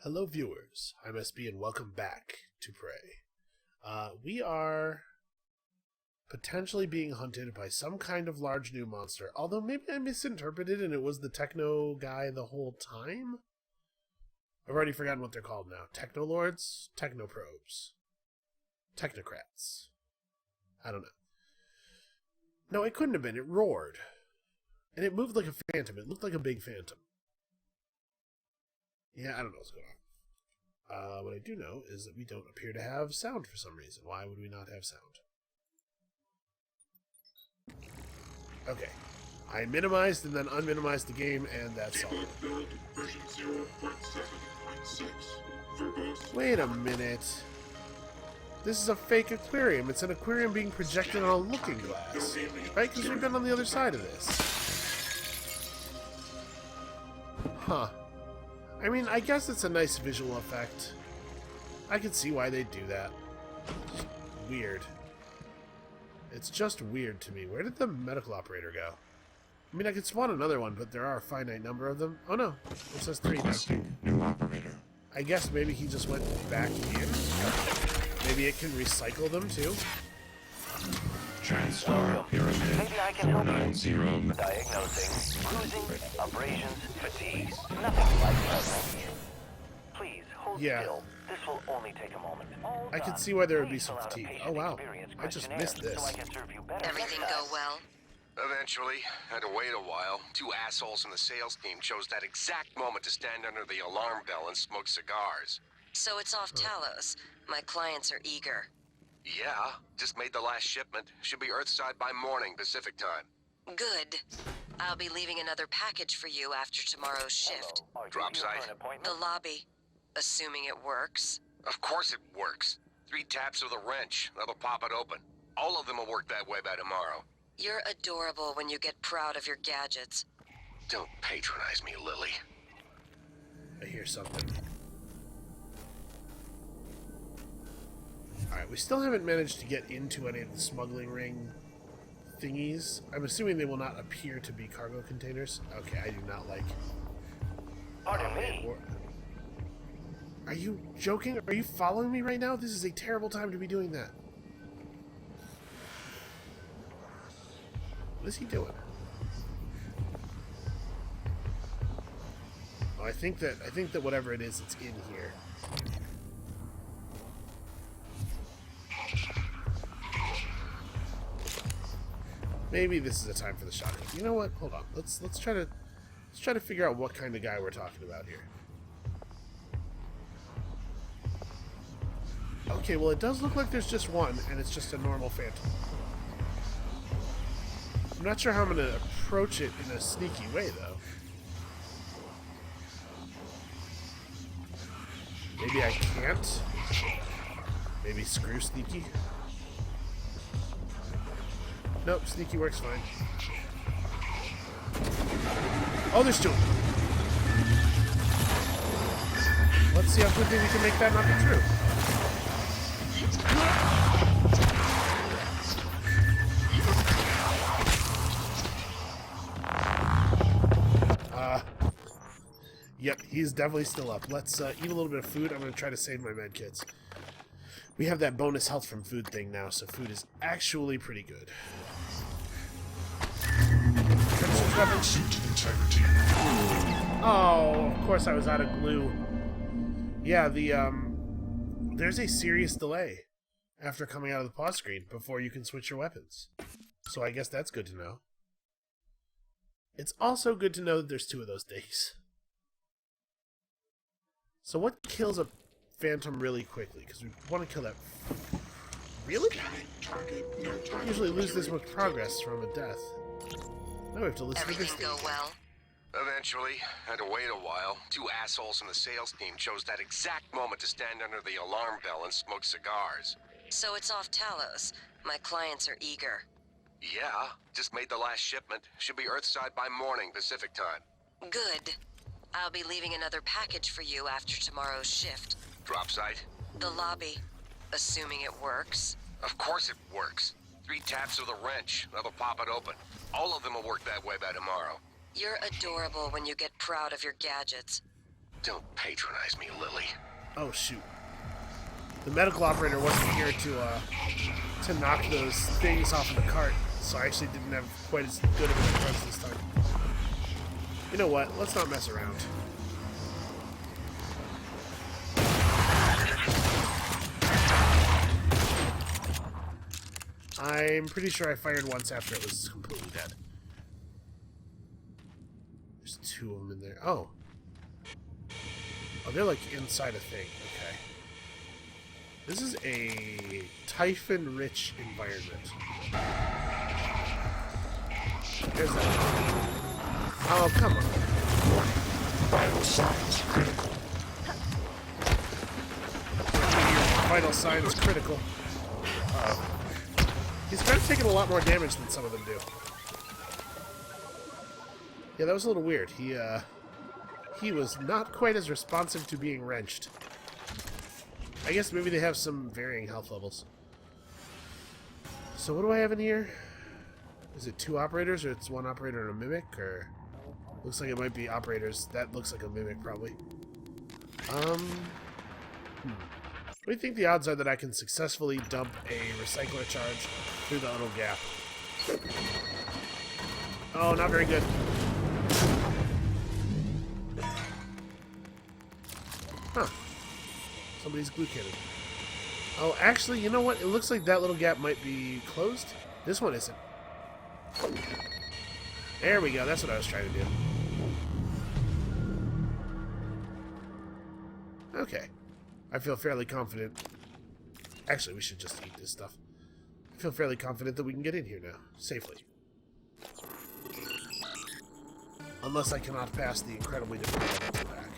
Hello viewers, I'm SB and welcome back to Prey. We are potentially being hunted by some kind of large new monster, although maybe I misinterpreted and it was the techno guy the whole time? I've already forgotten what they're called now. Technolords? Technoprobes. Technocrats. I don't know. No, it couldn't have been. It roared. And it moved like a phantom. It looked like a big phantom. Yeah, I don't know what's going on. What I do know is that we don't appear to have sound for some reason. Why would we not have sound? Okay. I minimized and then unminimized the game, and that's all. Wait a minute. This is a fake aquarium. It's an aquarium being projected on a looking glass. Right? Because we've been on the other side of this. Huh. I mean, I guess it's a nice visual effect. I can see why they do that. Just weird. It's just weird to me. Where did the medical operator go? I mean, I could spawn another one, but there are a finite number of them. Oh no, it says 3 now. New operator. I guess maybe he just went back in. Maybe it can recycle them too. TranStar Pyramid Maybe I can help 490. Diagnosing bruising, abrasions, fatigue. Nothing like that. Please hold still. This will only take a moment. All I could done. see why there would be Please some fill out a fatigue. patient Oh wow, experience I just questionnaire missed this. So I can serve you better Everything next go time. well? Eventually, had to wait a while. 2 assholes in the sales team chose that exact moment to stand under the alarm bell and smoke cigars. So it's off Talos. My clients are eager. Yeah, just made the last shipment. Should be Earthside by morning, Pacific time. Good. I'll be leaving another package for you after tomorro's shift. Hello. Are you Drop here site. for an appointment? The lobby. Assuming it works. Of course it works. 3 taps of the wrench. That'll pop it open. All of them will work that way by tomorrow. You're adorable when you get proud of your gadgets. Don't patronize me, Lily. I hear something. Alright, we still haven't managed to get into any of the smuggling ring thingies. I'm assuming they will not appear to be cargo containers. Okay, I do not like... Pardon me. Are you joking? Are you following me right now? This is a terrible time to be doing that. What is he doing? Oh, I think that whatever it is, it's in here. Maybe this is a time for the shotgun. You know what? Hold on. Let's try to figure out what kind of guy we're talking about here. Okay, well it does look like there's just one, and it's just a normal phantom. I'm not sure how I'm going to approach it in a sneaky way, though. Maybe I can't. Maybe screw sneaky. Nope, sneaky works fine. Oh, there's 2. Let's see how quickly we can make that not be true. Yep, he's definitely still up. Let's eat a little bit of food. I'm going to try to save my medkits. We have that bonus health from food thing now, so food is actually pretty good. Suit integrity. Oh, of course I was out of glue. Yeah, there's a serious delay after coming out of the pause screen before you can switch your weapons. So I guess that's good to know. It's also good to know that there's 2 of those things. So what kills a phantom really quickly? Because we want to kill that... Really? I usually lose this much progress from a death. Now we have to listen to this Everything thing. go well? Eventually, had to wait a while. 2 assholes in the sales team chose that exact moment to stand under the alarm bell and smoke cigars. So it's off Talos. My clients are eager. Yeah, just made the last shipment. Should be Earthside by morning, Pacific time. Good. I'll be leaving another package for you after tomorrow's shift. Drop site. The lobby. Assuming it works. Of course it works. 3 taps of the wrench. That'll pop it open. All of them will work that way by tomorrow. You're adorable when you get proud of your gadgets. Don't patronize me, Lily. Oh, shoot. The medical operator wasn't here to knock those things off of the cart, so I actually didn't have quite as good of an approach this time. You know what? Let's not mess around. I'm pretty sure I fired once after it was completely dead. There's two of them in there. Oh. Oh, they're like inside a thing. Okay. This is a typhon-rich environment. There's that. Oh, come on. Vital signs critical. Vital signs critical. He's kind of taking a lot more damage than some of them do. Yeah, that was a little weird. He was not quite as responsive to being wrenched. I guess maybe they have some varying health levels. So what do I have in here? Is it two operators, or it's one operator and a mimic, or... Looks like it might be operators. That looks like a mimic, probably. What do you think the odds are that I can successfully dump a recycler charge through the little gap? Oh, not very good. Huh. Somebody's glue cannon. Oh, actually, you know what? It looks like that little gap might be closed. This one isn't. There we go. That's what I was trying to do. Okay. I feel fairly confident. Actually, we should just eat this stuff. I feel fairly confident that we can get in here now, safely. Unless I cannot pass the incredibly difficult level back.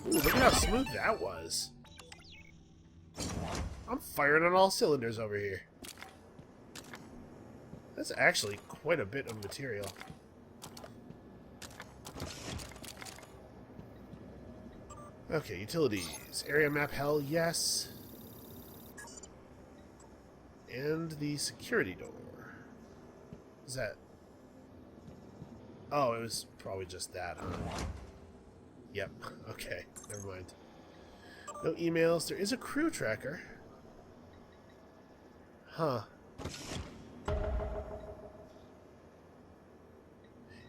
Ooh, look at how smooth that was. I'm firing on all cylinders over here. That's actually quite a bit of material. Okay, utilities. Area map hell, yes. And the security door. Is that... Oh, it was probably just that, huh? Yep, okay, never mind. No emails. There is a crew tracker. Huh.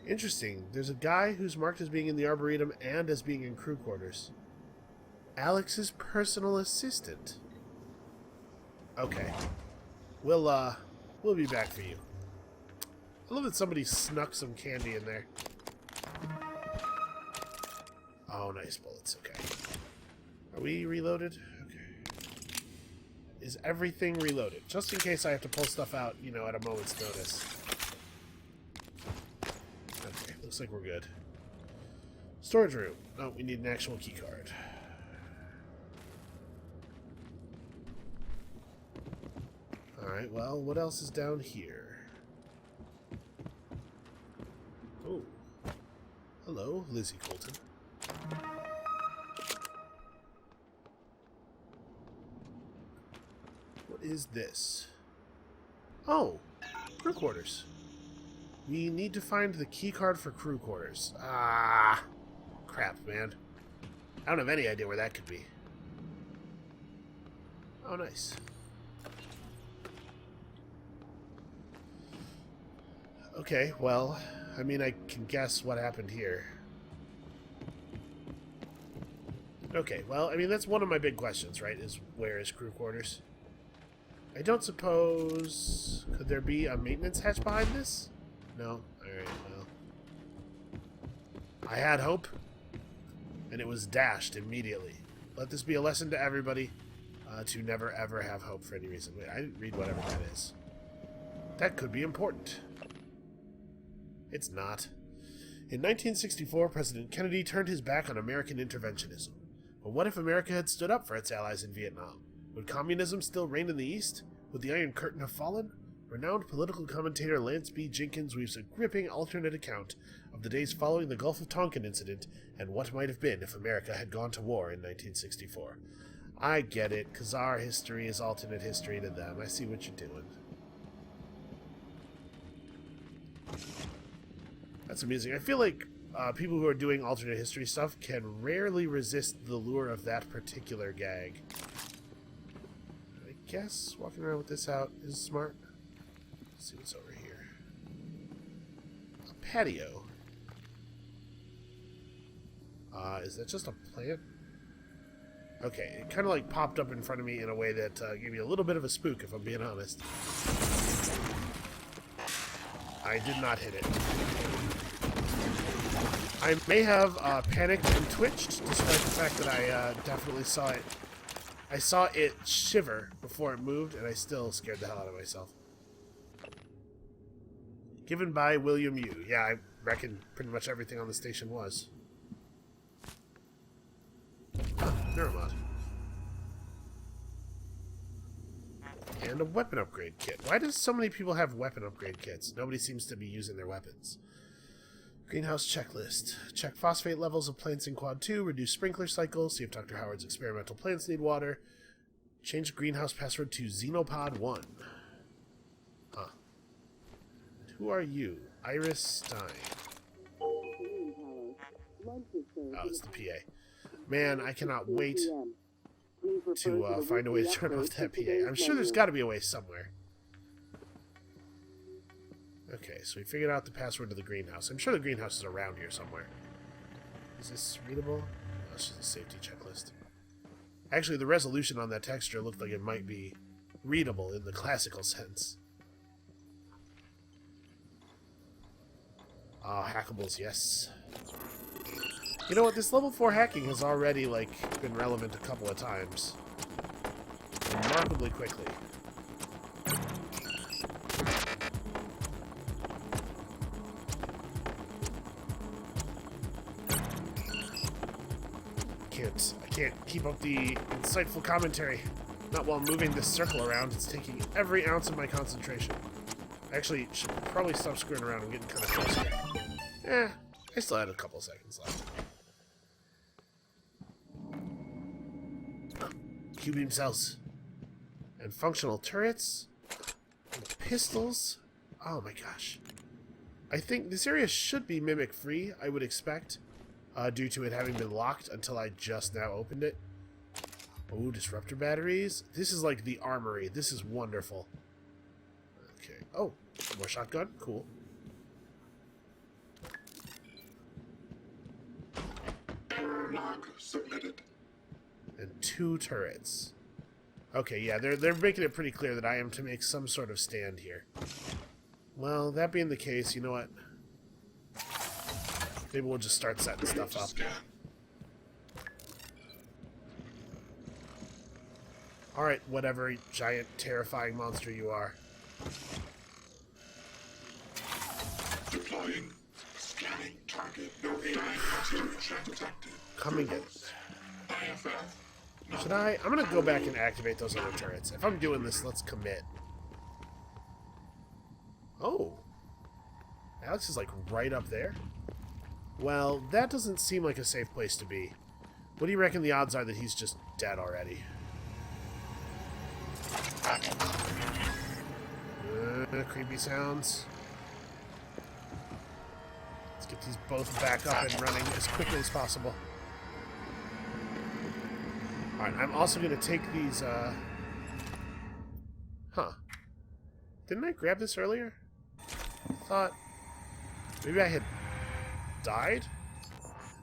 Interesting. There's a guy who's marked as being in the Arboretum and as being in crew quarters. Alex's personal assistant. Okay. We'll be back for you. I love that somebody snuck some candy in there. Oh, nice bullets. Okay. Are we reloaded? Okay. Is everything reloaded? Just in case I have to pull stuff out, you know, at a moment's notice. Okay, looks like we're good. Storage room. Oh, we need an actual key card. Alright, well, what else is down here? Oh. Hello, Lizzie Colton. What is this? Oh, crew quarters. We need to find the key card for crew quarters. Ah, crap, man. I don't have any idea where that could be. Oh, nice. Okay, well, I mean, I can guess what happened here. Okay, well, I mean, that's one of my big questions, right, is where is crew quarters? I don't suppose... Could there be a maintenance hatch behind this? No? Alright, well... I had hope, and it was dashed immediately. Let this be a lesson to everybody to never ever have hope for any reason. Wait, I didn't read whatever that is. That could be important. It's not. In 1964, President Kennedy turned his back on American interventionism. But what if America had stood up for its allies in Vietnam? Would communism still reign in the East? Would the Iron Curtain have fallen? Renowned political commentator Lance B. Jenkins weaves a gripping alternate account of the days following the Gulf of Tonkin incident and what might have been if America had gone to war in 1964. I get it, because our history is alternate history to them. I see what you're doing. That's amusing. I feel like people who are doing alternate history stuff can rarely resist the lure of that particular gag. I guess walking around with this out is smart. Let's see what's over here. A patio. Is that just a plant? Okay, it kind of like popped up in front of me in a way that gave me a little bit of a spook, if I'm being honest. I did not hit it. I may have panicked and twitched, despite the fact that I definitely saw it. I saw it shiver before it moved, and I still scared the hell out of myself. Given by William Yu. Yeah, I reckon pretty much everything on the station was. Never mind. And a weapon upgrade kit. Why does so many people have weapon upgrade kits? Nobody seems to be using their weapons. Greenhouse checklist. Check phosphate levels of plants in Quad 2. Reduce sprinkler cycles. See if Dr. Howard's experimental plants need water. Change greenhouse password to Xenopod 1. Huh. And who are you? Iris Stein. Oh, it's the PA. Man, I cannot wait to find a way to turn off that PA. I'm sure there's got to be a way somewhere. Okay, so we figured out the password to the greenhouse. I'm sure the greenhouse is around here somewhere. Is this readable? No, it's just a safety checklist. Actually, the resolution on that texture looked like it might be readable in the classical sense. Ah, hackables, yes. You know what? This level 4 hacking has already, like, been relevant a couple of times. Remarkably quickly. I can't keep up the insightful commentary. Not while moving this circle around. It's taking every ounce of my concentration. I actually should probably stop screwing around and getting kind of close here. I still had a couple seconds left. Q-beam cells. And functional turrets. And pistols. Oh my gosh. I think this area should be mimic-free, I would expect. Due to it having been locked until I just now opened it. Oh, disruptor batteries. This is like the armory. This is wonderful. Okay. Oh, more shotgun. Cool. Log submitted. And 2 turrets. Okay, yeah, they're making it pretty clear that I am to make some sort of stand here. Well, that being the case, you know what? Maybe we'll just start setting stuff up. Alright, whatever giant, terrifying monster you are. Deploying. Scanning target. No AI signature detected. Come and get it. IFF. Should I? I'm gonna go back and activate those other turrets. If I'm doing this, let's commit. Oh. Alex is like right up there? Well, that doesn't seem like a safe place to be. What do you reckon the odds are that he's just dead already? Creepy sounds. Let's get these both back up and running as quickly as possible. Alright, I'm also going to take these, Huh. Didn't I grab this earlier? I thought maybe I had died?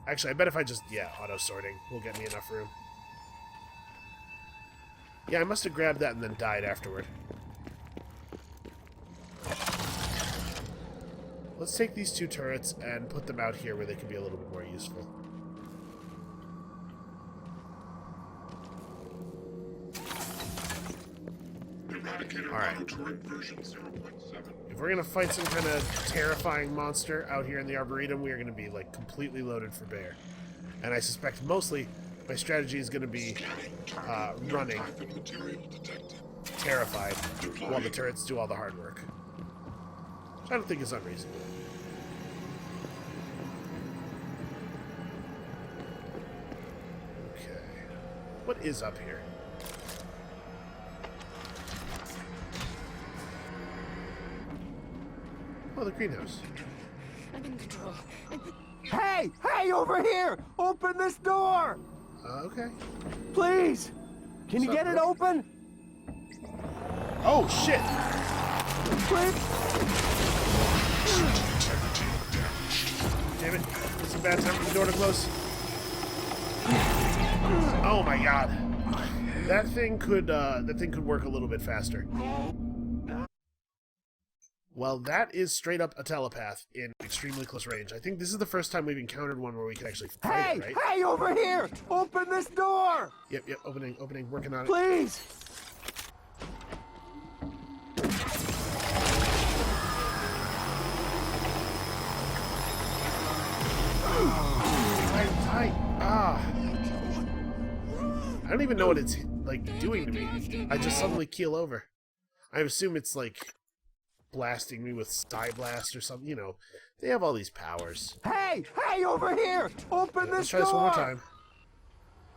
Actually, I bet if I just... Yeah, auto-sorting will get me enough room. Yeah, I must have grabbed that and then died afterward. Let's take these 2 turrets and put them out here where they can be a little bit more useful. Alright. If we're gonna fight some kind of terrifying monster out here in the Arboretum, we are gonna be, like, completely loaded for bear. And I suspect mostly my strategy is gonna be running, terrified, while the turrets do all the hard work. Which I don't think is unreasonable. Okay. What is up here? Oh, the greenhouse. I'm in control. Hey! Hey, over here! Open this door! Okay. Please! Can you get it open? Oh, shit! Please! Damn it. This is a bad time for the door to close. Oh my god. That thing could work a little bit faster. Well, that is straight up a telepath in extremely close range. I think this is the first time we've encountered one where we can actually fight it, right? Hey, over here! Open this door! Yep, opening, working on it. Please! I don't even know what it's like doing to me. I just suddenly keel over. I assume it's like blasting me with Sty Blast or something. You know, they have all these powers. Hey, over here! Open Let's this try door! this one more time.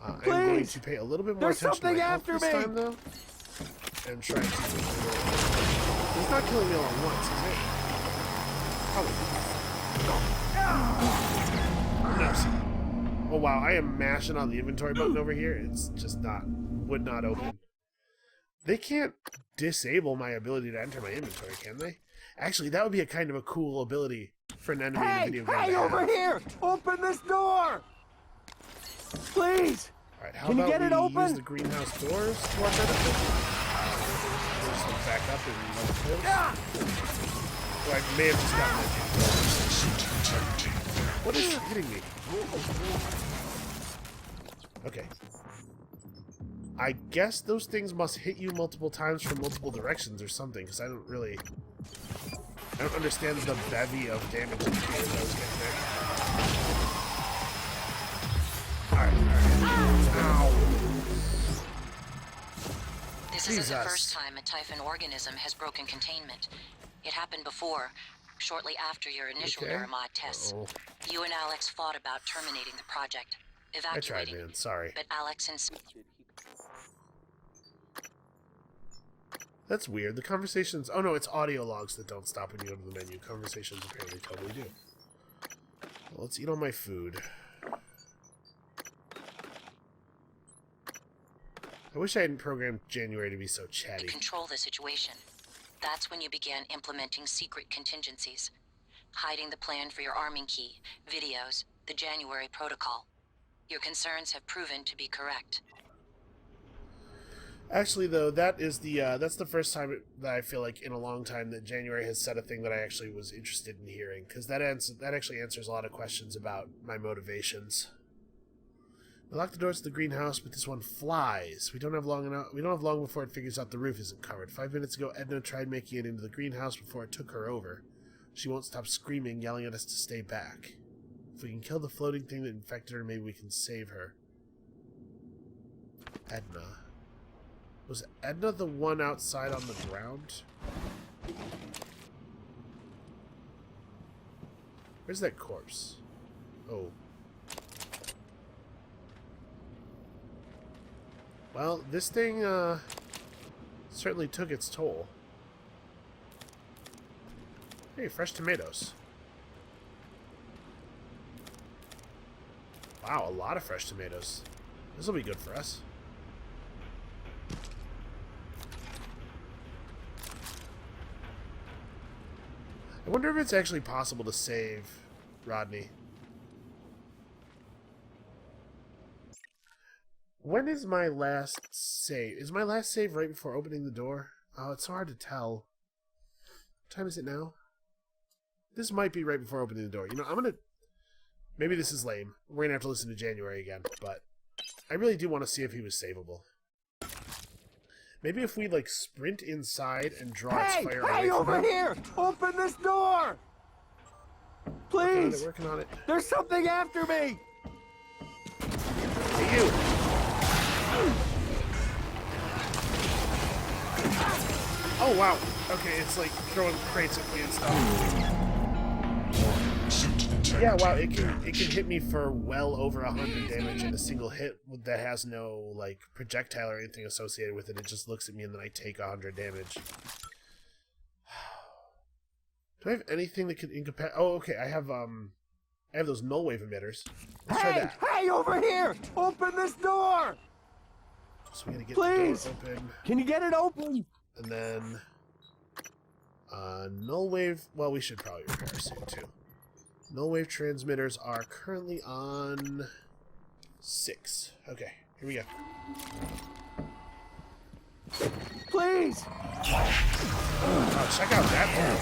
I'm going to pay a little bit more attention to my health this time, though. And try to... He's not killing me all at once, is he? Probably. No. Oh wow, I am mashing on the inventory button over here. It's just would not open. They can't disable my ability to enter my inventory, can they? Actually, that would be a kind of a cool ability for an enemy in a video game. Hey, over here! Open this door! Please! Alright, how Can you about get it we open? use the greenhouse doors to our benefit? Just look back up and let it close. Oh, I may have just gotten it. What is hitting me? Okay. I guess those things must hit you multiple times from multiple directions or something, because I don't understand the bevy of damage indicators I was getting there. Alright. Ow. This isn't the first time a Typhon organism has broken containment. It happened before, shortly after your initial neuromod tests. You and Alex fought about terminating the project, evacuating. I tried, man. Sorry. But Alex and... That's weird. The conversations... Oh, no, it's audio logs that don't stop when you go to the menu. Conversations apparently totally do. Well, let's eat all my food. I wish I hadn't programmed January to be so chatty. You control the situation. That's when you began implementing secret contingencies. Hiding the plan for your arming key, videos, the January protocol. Your concerns have proven to be correct. Actually, though, that's the first time that I feel like in a long time that January has said a thing that I actually was interested in hearing, because that actually answers a lot of questions about my motivations. We lock the doors to the greenhouse, but this one flies. We don't have long before it figures out the roof isn't covered. 5 minutes ago, Edna tried making it into the greenhouse before it took her over. She won't stop screaming, yelling at us to stay back. If we can kill the floating thing that infected her, maybe we can save her. Edna. Was Edna the one outside on the ground? Where's that corpse? Oh. Well, this thing, certainly took its toll. Hey, fresh tomatoes. Wow, a lot of fresh tomatoes. This will be good for us. I wonder if it's actually possible to save Rodney. When is my last save? Is my last save right before opening the door? Oh, it's so hard to tell. What time is it now? This might be right before opening the door. You know, maybe this is lame. We're going to have to listen to January again, but I really do want to see if he was savable. Maybe if we, like, sprint inside and draw its fire away from him. Hey, over here! Open this door! Please! Working on it. There's something after me! Hey, you! Oh, wow. Okay, it's like throwing crates at me and stuff. Yeah, wow, it can hit me for well over 100 damage in a single hit that has no, like, projectile or anything associated with it. It just looks at me and then I take 100 damage. Do I have anything that can incapacitate? Oh, okay. I have those null wave emitters. Let's try that. Hey, over here! Open this door! So we're gonna get Please. the door open. Can you get it open? And then null wave. Well, we should probably repair soon too. Null wave transmitters are currently on 6. Okay, here we go. Please! Oh, check out that one.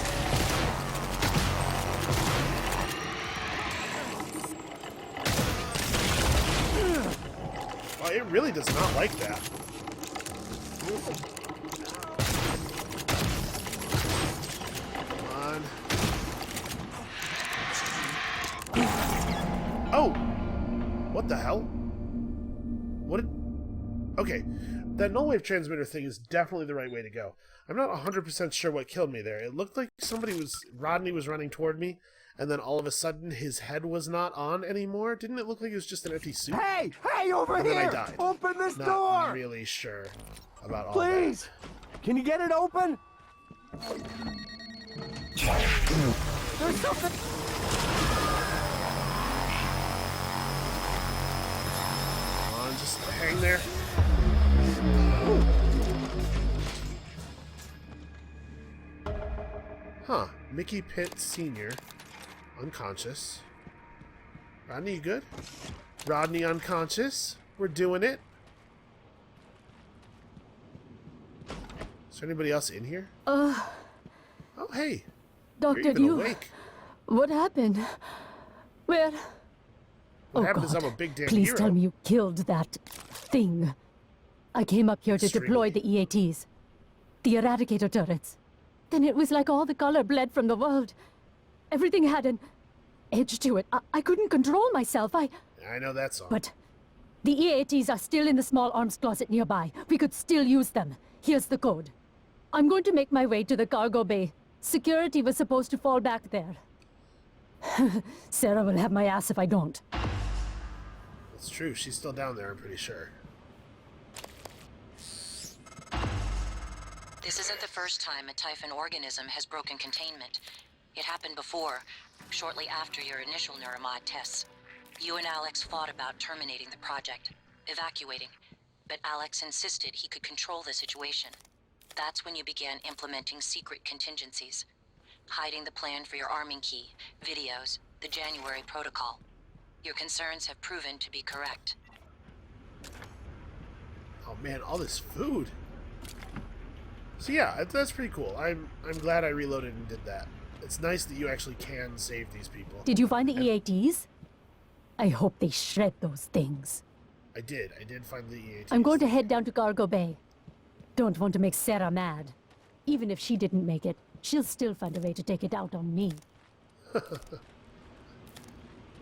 Oh, it really does not like that. Come on. Oh! What the hell? What did... Okay, that null wave transmitter thing is definitely the right way to go. I'm not 100% sure what killed me there. It looked like Rodney was running toward me, and then all of a sudden his head was not on anymore. Didn't it look like it was just an empty suit? Hey, over and here! Then I died. Open this Not door! really sure about all Please! Can you get it open? There's something... Come on, just hang there. Huh. Mickey Pitt Sr. Unconscious. Rodney, you good? Rodney unconscious. We're doing it. Is there anybody else in here? Oh, hey. Doctor, You're even awake. What happened? Where? What happened is I'm a big damn Please hero. tell me you killed that thing. I came up here to deploy the EATs. The Eradicator turrets. Then it was like all the color bled from the world. Everything had an edge to it. I couldn't control myself. I know that song. But the EATs are still in the small arms closet nearby. We could still use them. Here's the code. I'm going to make my way to the cargo bay. Security was supposed to fall back there. Sarah will have my ass if I don't. It's true. She's still down there, I'm pretty sure. This isn't the first time a Typhon organism has broken containment. It happened before, shortly after your initial neuromod tests. You and Alex fought about terminating the project, evacuating, but Alex insisted he could control the situation. That's when you began implementing secret contingencies, hiding the plan for your arming key, videos, the January protocol. Your concerns have proven to be correct. Oh man, all this food. So yeah, that's pretty cool. I'm glad I reloaded and did that. It's nice that you actually can save these people. Did you find the EATs? I hope they shred those things. I did find the EATs. I'm going to head down to Cargo Bay. Don't want to make Sarah mad. Even if she didn't make it, she'll still find a way to take it out on me.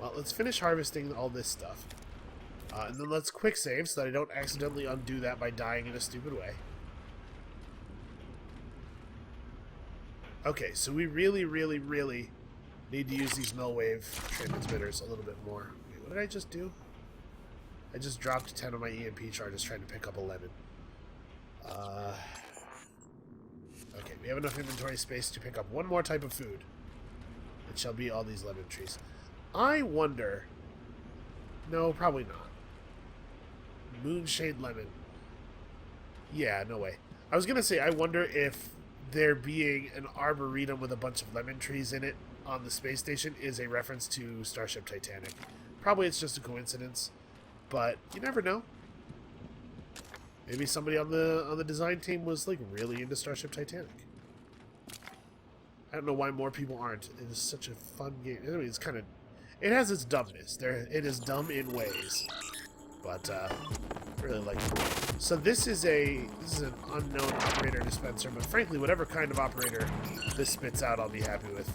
Well, let's finish harvesting all this stuff. And then let's quick save so that I don't accidentally undo that by dying in a stupid way. Okay, so we really, really, really need to use these null wave transmitters a little bit more. Wait, what did I just do? I just dropped 10 of my EMP charges trying to pick up 11. Okay, we have enough inventory space to pick up one more type of food. It shall be all these lemon trees. I wonder... No, probably not. Moonshade lemon. Yeah, no way. I was gonna say, I wonder if there being an arboretum with a bunch of lemon trees in it on the space station is a reference to Starship Titanic. Probably it's just a coincidence, but you never know. Maybe somebody on the design team was like really into Starship Titanic. I don't know why more people aren't. It is such a fun game. I mean, it's kind of... It has its dumbness. It is dumb in ways. But, I really like it. So this is an unknown operator dispenser, but frankly, whatever kind of operator this spits out, I'll be happy with.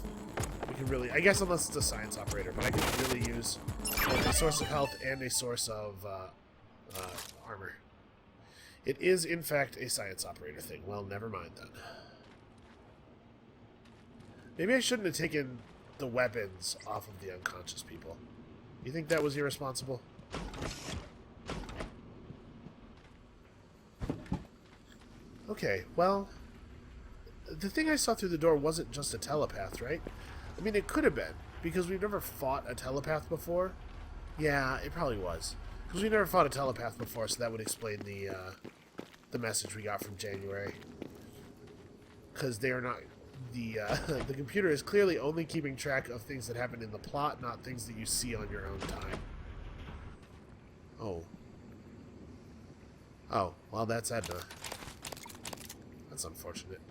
We can really... I guess unless it's a science operator, but I can really use both a source of health and a source of armor. It is, in fact, a science operator thing. Well, never mind then. Maybe I shouldn't have taken the weapons off of the unconscious people. You think that was irresponsible? Okay, well, the thing I saw through the door wasn't just a telepath, right? I mean, it could have been, because we've never fought a telepath before. Yeah, it probably was. Because we never fought a telepath before, so that would explain the message we got from January. Because they are not... the computer is clearly only keeping track of things that happen in the plot, not things that you see on your own time. Oh. Oh, well, that's Edna. That's unfortunate.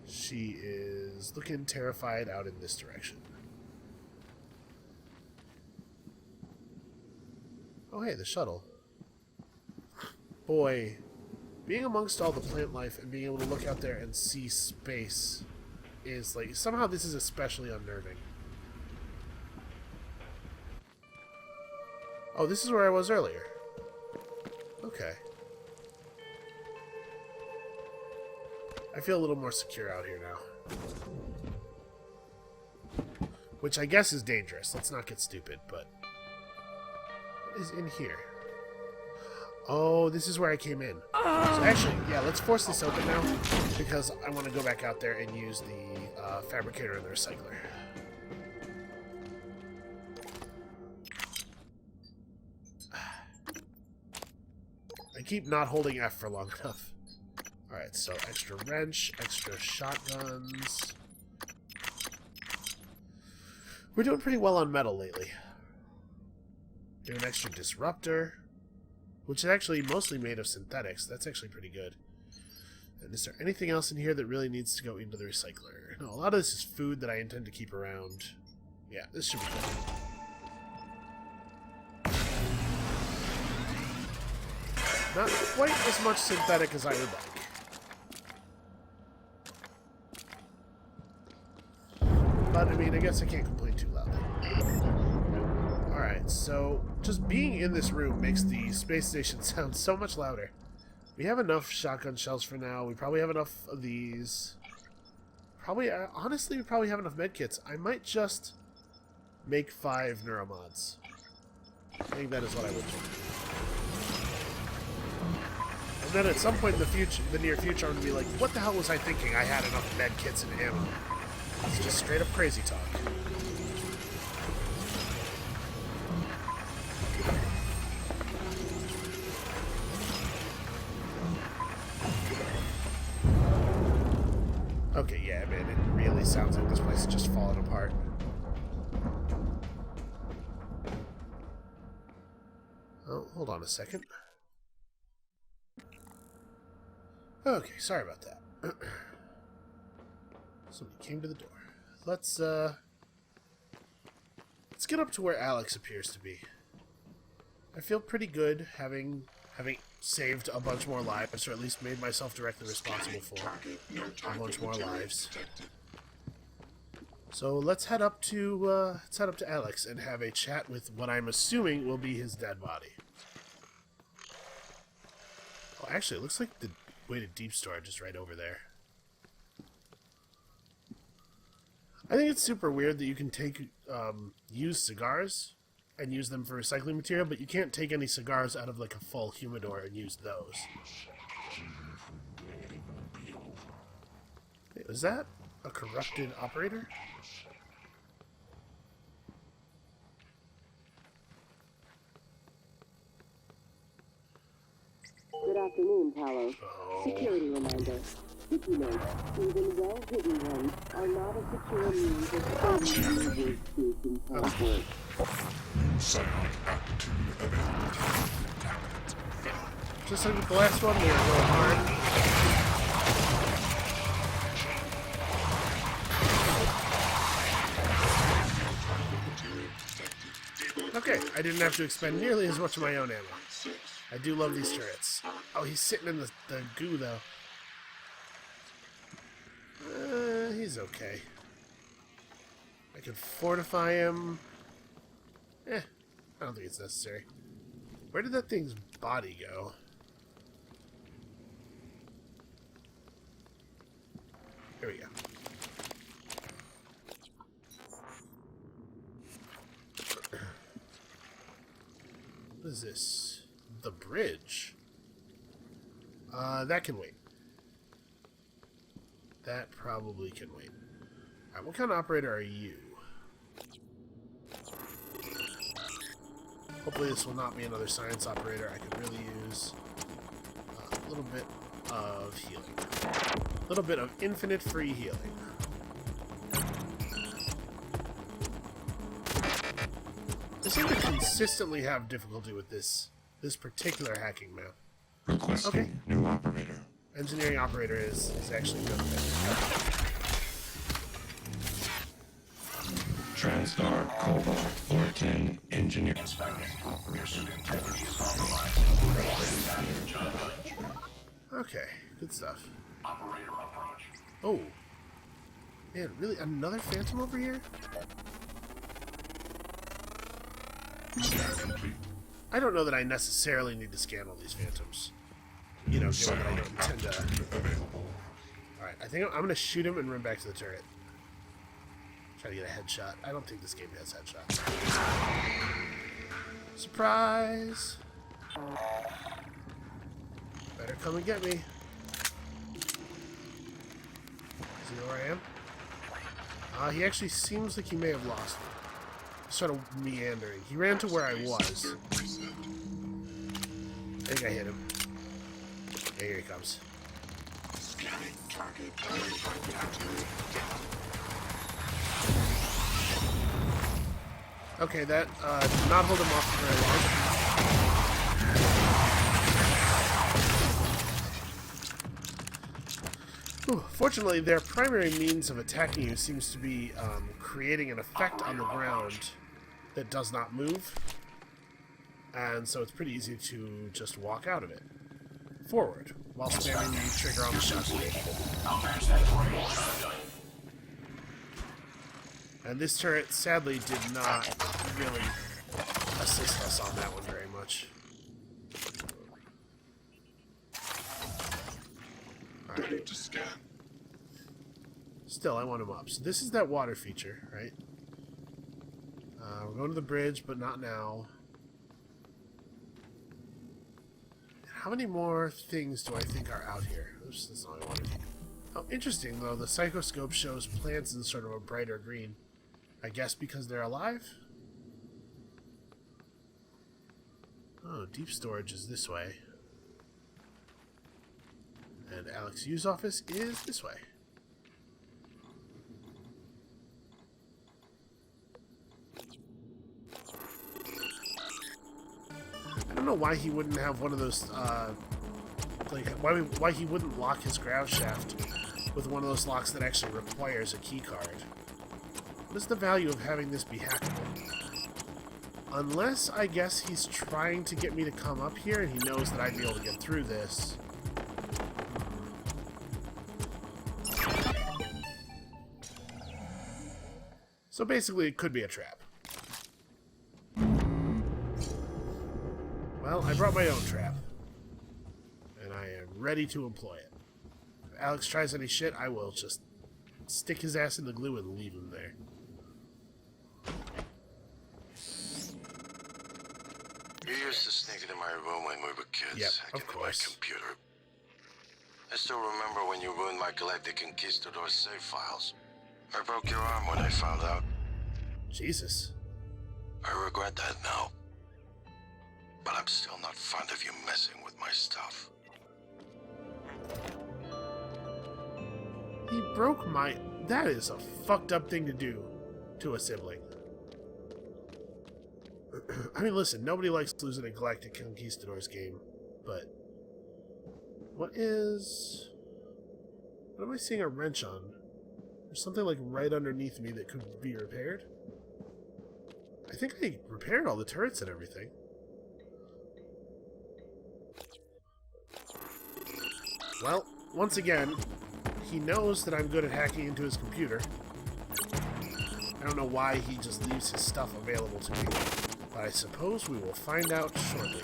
She is looking terrified out in this direction. Oh, hey, the shuttle. Boy, being amongst all the plant life and being able to look out there and see space is like... Somehow this is especially unnerving. Oh, this is where I was earlier. Okay. I feel a little more secure out here now. Which I guess is dangerous. Let's not get stupid, but... What is in here? Oh, this is where I came in. So actually, yeah, let's force this open now, because I want to go back out there and use the fabricator and the recycler. I keep not holding F for long enough. Alright, so extra wrench, extra shotguns. We're doing pretty well on metal lately. Get an extra disruptor, which is actually mostly made of synthetics. That's actually pretty good. And is there anything else in here that really needs to go into the recycler? No, a lot of this is food that I intend to keep around. Yeah, this should be good. Not quite as much synthetic as I would like. But, I mean, I guess I can't complain too loudly. Alright, so just being in this room makes the space station sound so much louder. We have enough shotgun shells for now. We probably have enough of these. Probably, honestly, we probably have enough medkits. I might just make 5 neuromods. I think that is what I would do. And then at some point in the future, the near future, I'm going to be like, what the hell was I thinking? I had enough medkits and ammo. It's just straight up crazy talk. Okay, yeah, man, it really sounds like this place is just falling apart. Oh, hold on a second. Okay, sorry about that. Somebody came to the door. Let's get up to where Alex appears to be. I feel pretty good having saved a bunch more lives, or at least made myself directly responsible for a bunch more lives. So let's head up to Alex and have a chat with what I'm assuming will be his dead body. Oh, actually, it looks like the way to deep storage is right over there. I think it's super weird that you can take used cigars and use them for recycling material, but you can't take any cigars out of like a full humidor and use those. Wait, is that a corrupted operator? Good afternoon, Paolo. Oh. Security reminder. Sticky notes, even well-hidden ones, are not a secure means of storing users password. Sound aptitude Just like with the last one, we are going hard. Okay, I didn't have to expend nearly as much of my own ammo. I do love these turrets. Oh, he's sitting in the goo, though. He's okay. I can fortify him. I don't think it's necessary. Where did that thing's body go? Here we go. What is this? The bridge. That can wait. That probably can wait. Alright, what kind of operator are you? Hopefully this will not be another science operator. I could really use a little bit of healing. A little bit of infinite free healing. I seem to consistently have difficulty with this particular hacking map. Requesting new operator. Engineering operator is actually really good. TranStar Cobalt 410 engineer. Okay, good stuff. Oh. Man, really? Another Phantom over here? I don't know that I necessarily need to scan all these Phantoms. You know, given that I don't intend to... Alright, I think I'm going to shoot him and run back to the turret. Try to get a headshot. I don't think this game has headshots. Surprise! Better come and get me. Does he know where I am? He actually seems like he may have lost me. He's sort of meandering. He ran to where I was. I think I hit him. Yeah, here he comes. Scanning target. Okay, that did not hold him off for very long. Whew. Fortunately, their primary means of attacking you seems to be creating an effect on the ground that does not move. And so it's pretty easy to just walk out of it. Forward, while spamming the trigger on the shotgun. And this turret, sadly, did not really assist us on that one very much. Ready to scan. Still, I want him up. So this is that water feature, right? We're going to the bridge, but not now. How many more things do I think are out here? Oops, that's not what I wanted. Oh, interesting, though. The psychoscope shows plants in sort of a brighter green. I guess because they're alive? Oh, deep storage is this way. And Alex Yu's office is this way. I don't know why he wouldn't have one of those, like, why he wouldn't lock his grav shaft with one of those locks that actually requires a key card. What is the value of having this be hackable? Unless, I guess, he's trying to get me to come up here and he knows that I'd be able to get through this. So basically, it could be a trap. Well, I brought my own trap. And I am ready to employ it. If Alex tries any shit, I will just stick his ass in the glue and leave him there. You used to sneak into my room when we were kids. Yep, Hack of into course. my computer. I still remember when you ruined my Galactic Conquistador save files. I broke your arm when I found out. Jesus. I regret that now. But I'm still not fond of you messing with my stuff. He broke my... That is a fucked up thing to do to a sibling. I mean, listen, nobody likes losing a Galactic Conquistadors game, but... What am I seeing a wrench on? There's something, like, right underneath me that could be repaired. I think I repaired all the turrets and everything. Well, once again, he knows that I'm good at hacking into his computer. I don't know why he just leaves his stuff available to me, but I suppose we will find out shortly.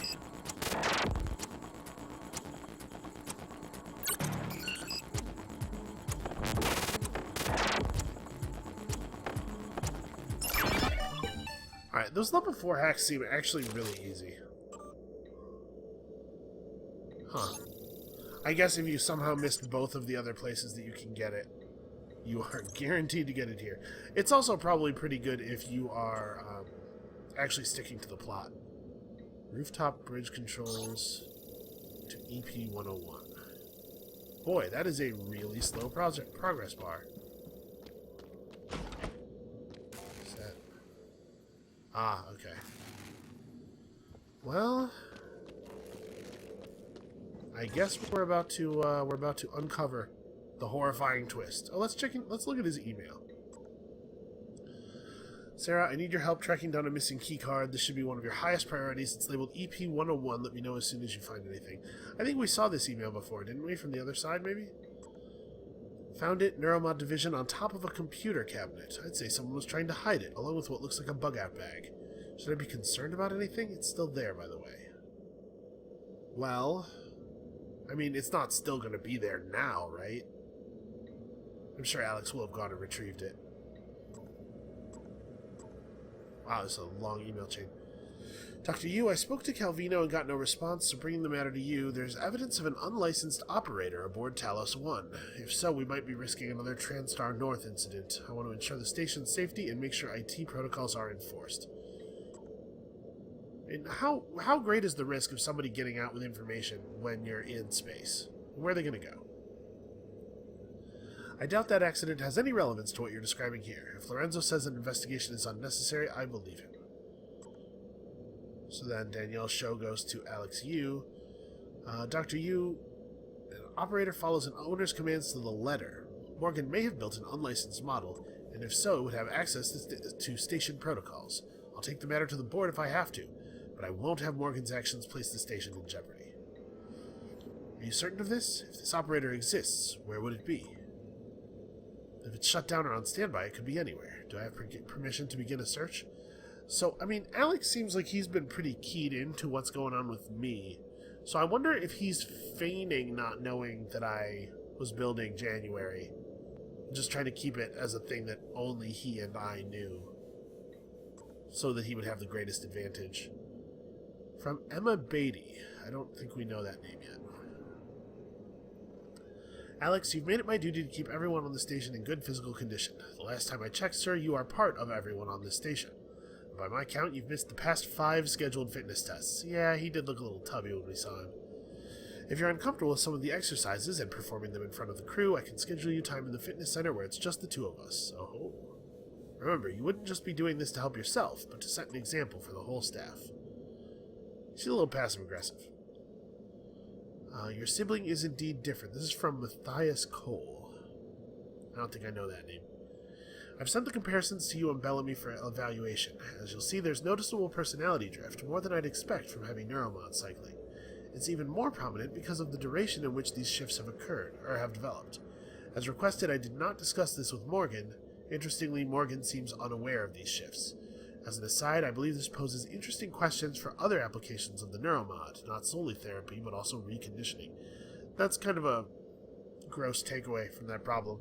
Alright, those level 4 hacks seem actually really easy. Huh. I guess if you somehow missed both of the other places that you can get it, you are guaranteed to get it here. It's also probably pretty good if you are actually sticking to the plot. Rooftop bridge controls to EP-101. Boy, that is a really slow progress bar. Set. Ah, okay. Well, I guess we're about to uncover the horrifying twist. Oh, let's look at his email. Sarah, I need your help tracking down a missing keycard. This should be one of your highest priorities. It's labeled EP-101. Let me know as soon as you find anything. I think we saw this email before, didn't we? From the other side, maybe? Found it, Neuromod Division, on top of a computer cabinet. I'd say someone was trying to hide it, along with what looks like a bug-out bag. Should I be concerned about anything? It's still there, by the way. Well, I mean, it's not still going to be there now, right? I'm sure Alex will have gone and retrieved it. Wow, this is a long email chain. Dr. Yu, I spoke to Calvino and got no response, so bringing the matter to you, there's evidence of an unlicensed operator aboard Talos 1. If so, we might be risking another Transtar North incident. I want to ensure the station's safety and make sure IT protocols are enforced. And how great is the risk of somebody getting out with information when you're in space? Where are they going to go? I doubt that accident has any relevance to what you're describing here. If Lorenzo says an investigation is unnecessary, I believe him. So then Danielle's show goes to Alex Yu. Dr. Yu, an operator follows an owner's commands to the letter. Morgan may have built an unlicensed model, and if so, would have access to station protocols. I'll take the matter to the board if I have to, but I won't have Morgan's actions place the station in jeopardy. Are you certain of this? If this operator exists, where would it be? If it's shut down or on standby, it could be anywhere. Do I have permission to begin a search? So, I mean, Alex seems like he's been pretty keyed into what's going on with me. So I wonder if he's feigning not knowing that I was building January. Just trying to keep it as a thing that only he and I knew. So that he would have the greatest advantage. From Emma Beatty. I don't think we know that name yet. Alex, you've made it my duty to keep everyone on the station in good physical condition. The last time I checked, sir, you are part of everyone on this station. By my count, you've missed the past 5 scheduled fitness tests. Yeah, he did look a little tubby when we saw him. If you're uncomfortable with some of the exercises and performing them in front of the crew, I can schedule you time in the fitness center where it's just the 2 of us. Oh. Remember, you wouldn't just be doing this to help yourself, but to set an example for the whole staff. She's a little passive-aggressive. Your sibling is indeed different. This is from Matthias Cole. I don't think I know that name. I've sent the comparisons to you and Bellamy for evaluation. As you'll see, there's noticeable personality drift, more than I'd expect from heavy neuromod cycling. It's even more prominent because of the duration in which these shifts have occurred, or have developed. As requested, I did not discuss this with Morgan. Interestingly, Morgan seems unaware of these shifts. As an aside, I believe this poses interesting questions for other applications of the neuromod, not solely therapy, but also reconditioning. That's kind of a gross takeaway from that problem.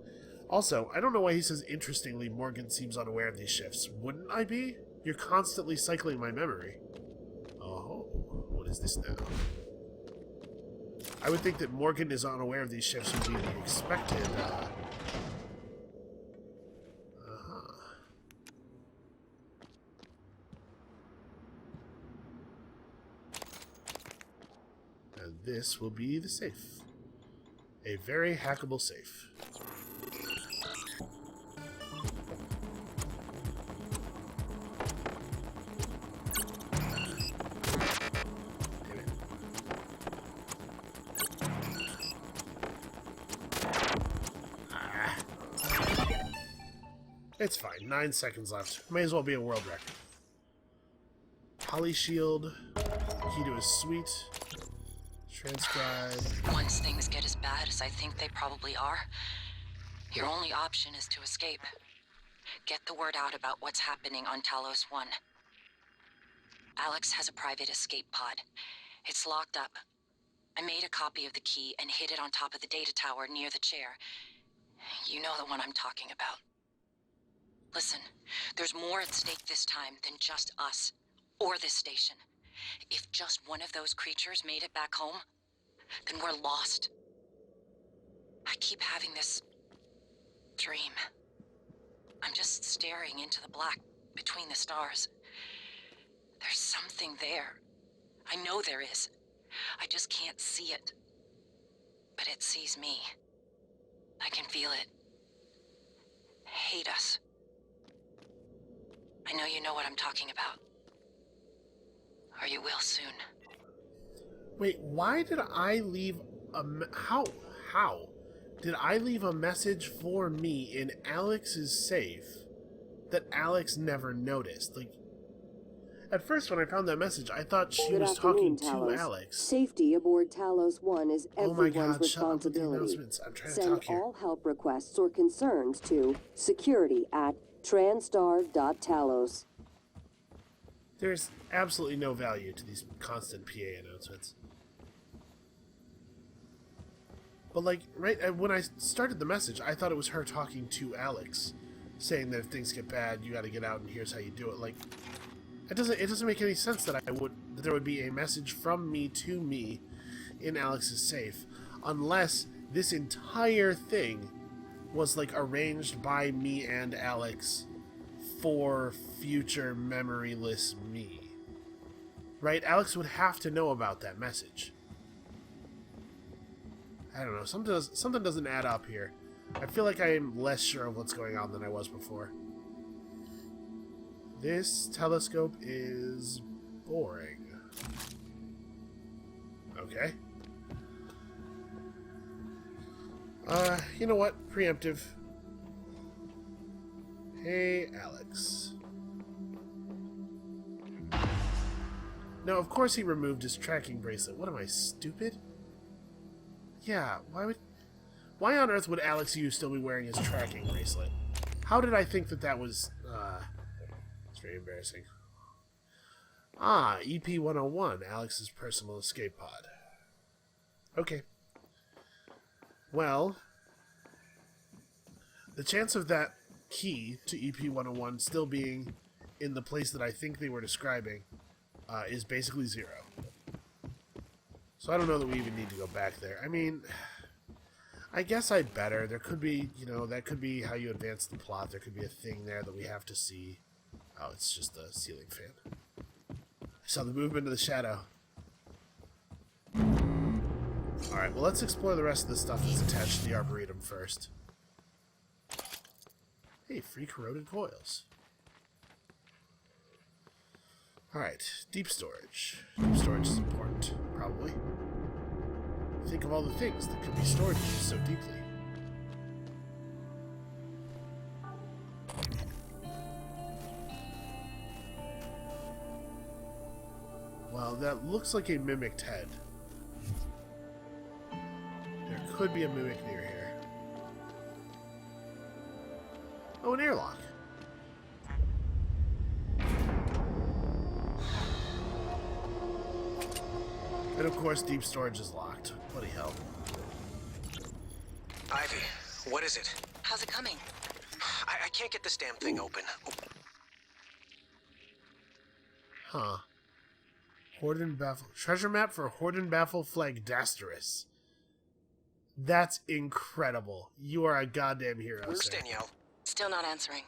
Also, I don't know why he says, interestingly, Morgan seems unaware of these shifts. Wouldn't I be? You're constantly cycling my memory. Oh, what is this now? I would think that Morgan is unaware of these shifts would be the expected, And this will be the safe. A very hackable safe. It's fine. 9 seconds left. May as well be a world record. Poly shield. Key to his suite. Transcribe. Once things get as bad as I think they probably are, your only option is to escape. Get the word out about what's happening on Talos 1. Alex has a private escape pod. It's locked up. I made a copy of the key and hid it on top of the data tower near the chair. You know the one I'm talking about. Listen, there's more at stake this time than just us, or this station. If just one of those creatures made it back home, then we're lost. I keep having this dream. I'm just staring into the black between the stars. There's something there. I know there is. I just can't see it. But it sees me. I can feel it. Hate us. I know you know what I'm talking about. Or you will soon. Wait, why did I leave a... How did I leave a message for me in Alex's safe that Alex never noticed? Like, at first when I found that message, I thought she was talking to Alex. Safety aboard Talos 1 is everyone's responsibility. Shut up with the announcements. I'm trying to Send talk here. all help requests or concerns to security@transtar.talos. There's absolutely no value to these constant PA announcements. But, like, right when I started the message, I thought it was her talking to Alex, saying that if things get bad, you gotta get out and here's how you do it. Like, it doesn't make any sense that there would be a message from me to me in Alex's safe, unless this entire thing was, like, arranged by me and Alex for future memoryless me. Right? Alex would have to know about that message. I don't know. Something doesn't add up here. I feel like I am less sure of what's going on than I was before. This telescope is boring. Okay. You know what? Preemptive. Hey, Alex. No, of course he removed his tracking bracelet. What am I, stupid? Yeah, why on earth would Alex Yu still be wearing his tracking bracelet? How did I think that was, it's very embarrassing. Ah, EP-101, Alex's personal escape pod. Okay. Well, the chance of that key to EP-101 still being in the place that I think they were describing is basically 0. So I don't know that we even need to go back there. I mean, I guess I'd better. There could be, that could be how you advance the plot. There could be a thing there that we have to see. Oh, it's just a ceiling fan. I saw the movement of the shadow. Alright, well, let's explore the rest of the stuff that's attached to the arboretum first. Hey, free corroded coils. Alright, deep storage. Deep storage is important, probably. Think of all the things that could be stored so deeply. Well, that looks like a mimicked head. There could be a mimic near here. Oh, an airlock. And of course, deep storage is locked. Bloody hell. Ivy, what is it? How's it coming? I can't get this damn thing open. Huh. Horden Baffle. Treasure map for Horden Baffle Flagdasteris. That's incredible. You are a goddamn hero. Where's sir. Danielle? Still not answering.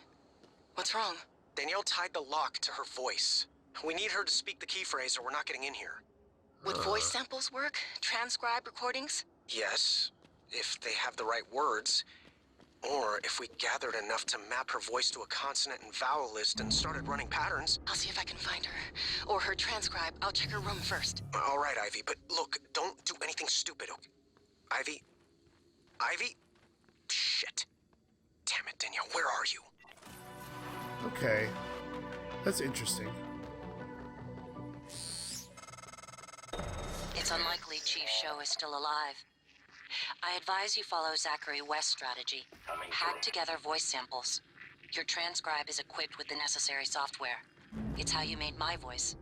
What's wrong? Danielle tied the lock to her voice. We need her to speak the key phrase or we're not getting in here. Would voice samples work? Transcribe recordings? Yes, if they have the right words. Or if we gathered enough to map her voice to a consonant and vowel list and started running patterns. I'll see if I can find her. Or her transcribe. I'll check her room first. All right, Ivy, but look, don't do anything stupid, okay? Ivy? Ivy? Shit. Damn it, Danielle, where are you? Okay. That's interesting. It's unlikely Chief Show is still alive. I advise you follow Zachary West's strategy. Hack together voice samples. Your transcribe is equipped with the necessary software. It's how you made my voice.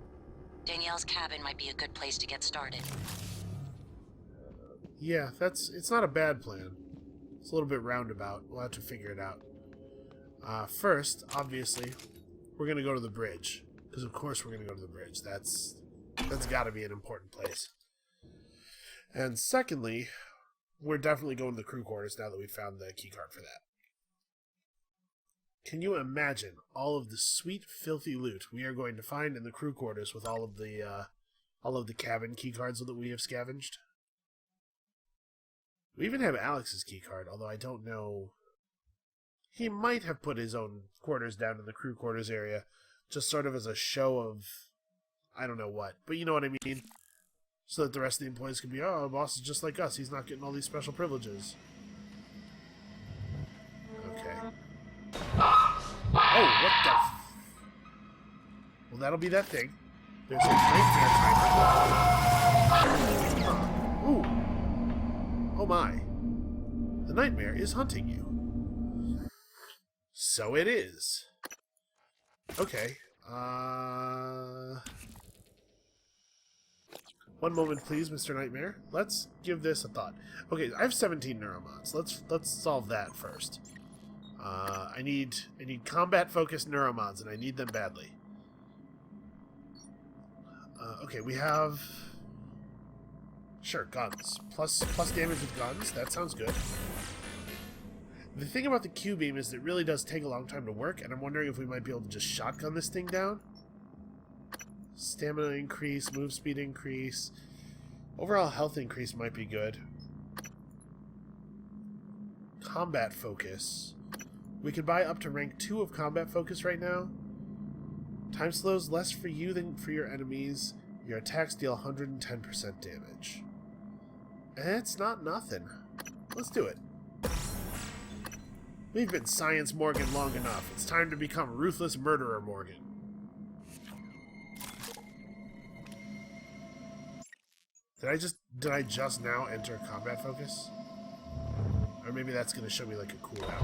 Danielle's cabin might be a good place to get started. Yeah, it's not a bad plan. It's a little bit roundabout. We'll have to figure it out. First, obviously, we're going to go to the bridge. Because of course we're going to go to the bridge. That's got to be an important place. And secondly, we're definitely going to the crew quarters now that we found the keycard for that. Can you imagine all of the sweet, filthy loot we are going to find in the crew quarters with all of the cabin keycards that we have scavenged? We even have Alex's keycard, although I don't know. He might have put his own quarters down in the crew quarters area, just sort of as a show of, I don't know what, but you know what I mean? So that the rest of the employees can be, oh, our boss is just like us, he's not getting all these special privileges. Okay. Oh, what the well, that'll be that thing. There's a nightmare timer. Ooh. Oh my. The nightmare is hunting you. So it is. Okay. One moment, please, Mr. Nightmare. Let's give this a thought. Okay, I have 17 neuromods. Let's solve that first. I need combat-focused neuromods, and I need them badly. Okay, we have... Sure, guns. Plus damage with guns. That sounds good. The thing about the Q-beam is it really does take a long time to work, and I'm wondering if we might be able to just shotgun this thing down. Stamina increase, move speed increase. Overall health increase might be good. Combat focus. We could buy up to rank 2 of combat focus right now. Time slows less for you than for your enemies. Your attacks deal 110% damage. It's not nothing. Let's do it. We've been Science Morgan long enough. It's time to become Ruthless Murderer Morgan. Did I just now enter combat focus? Or maybe that's gonna show me like a cooldown.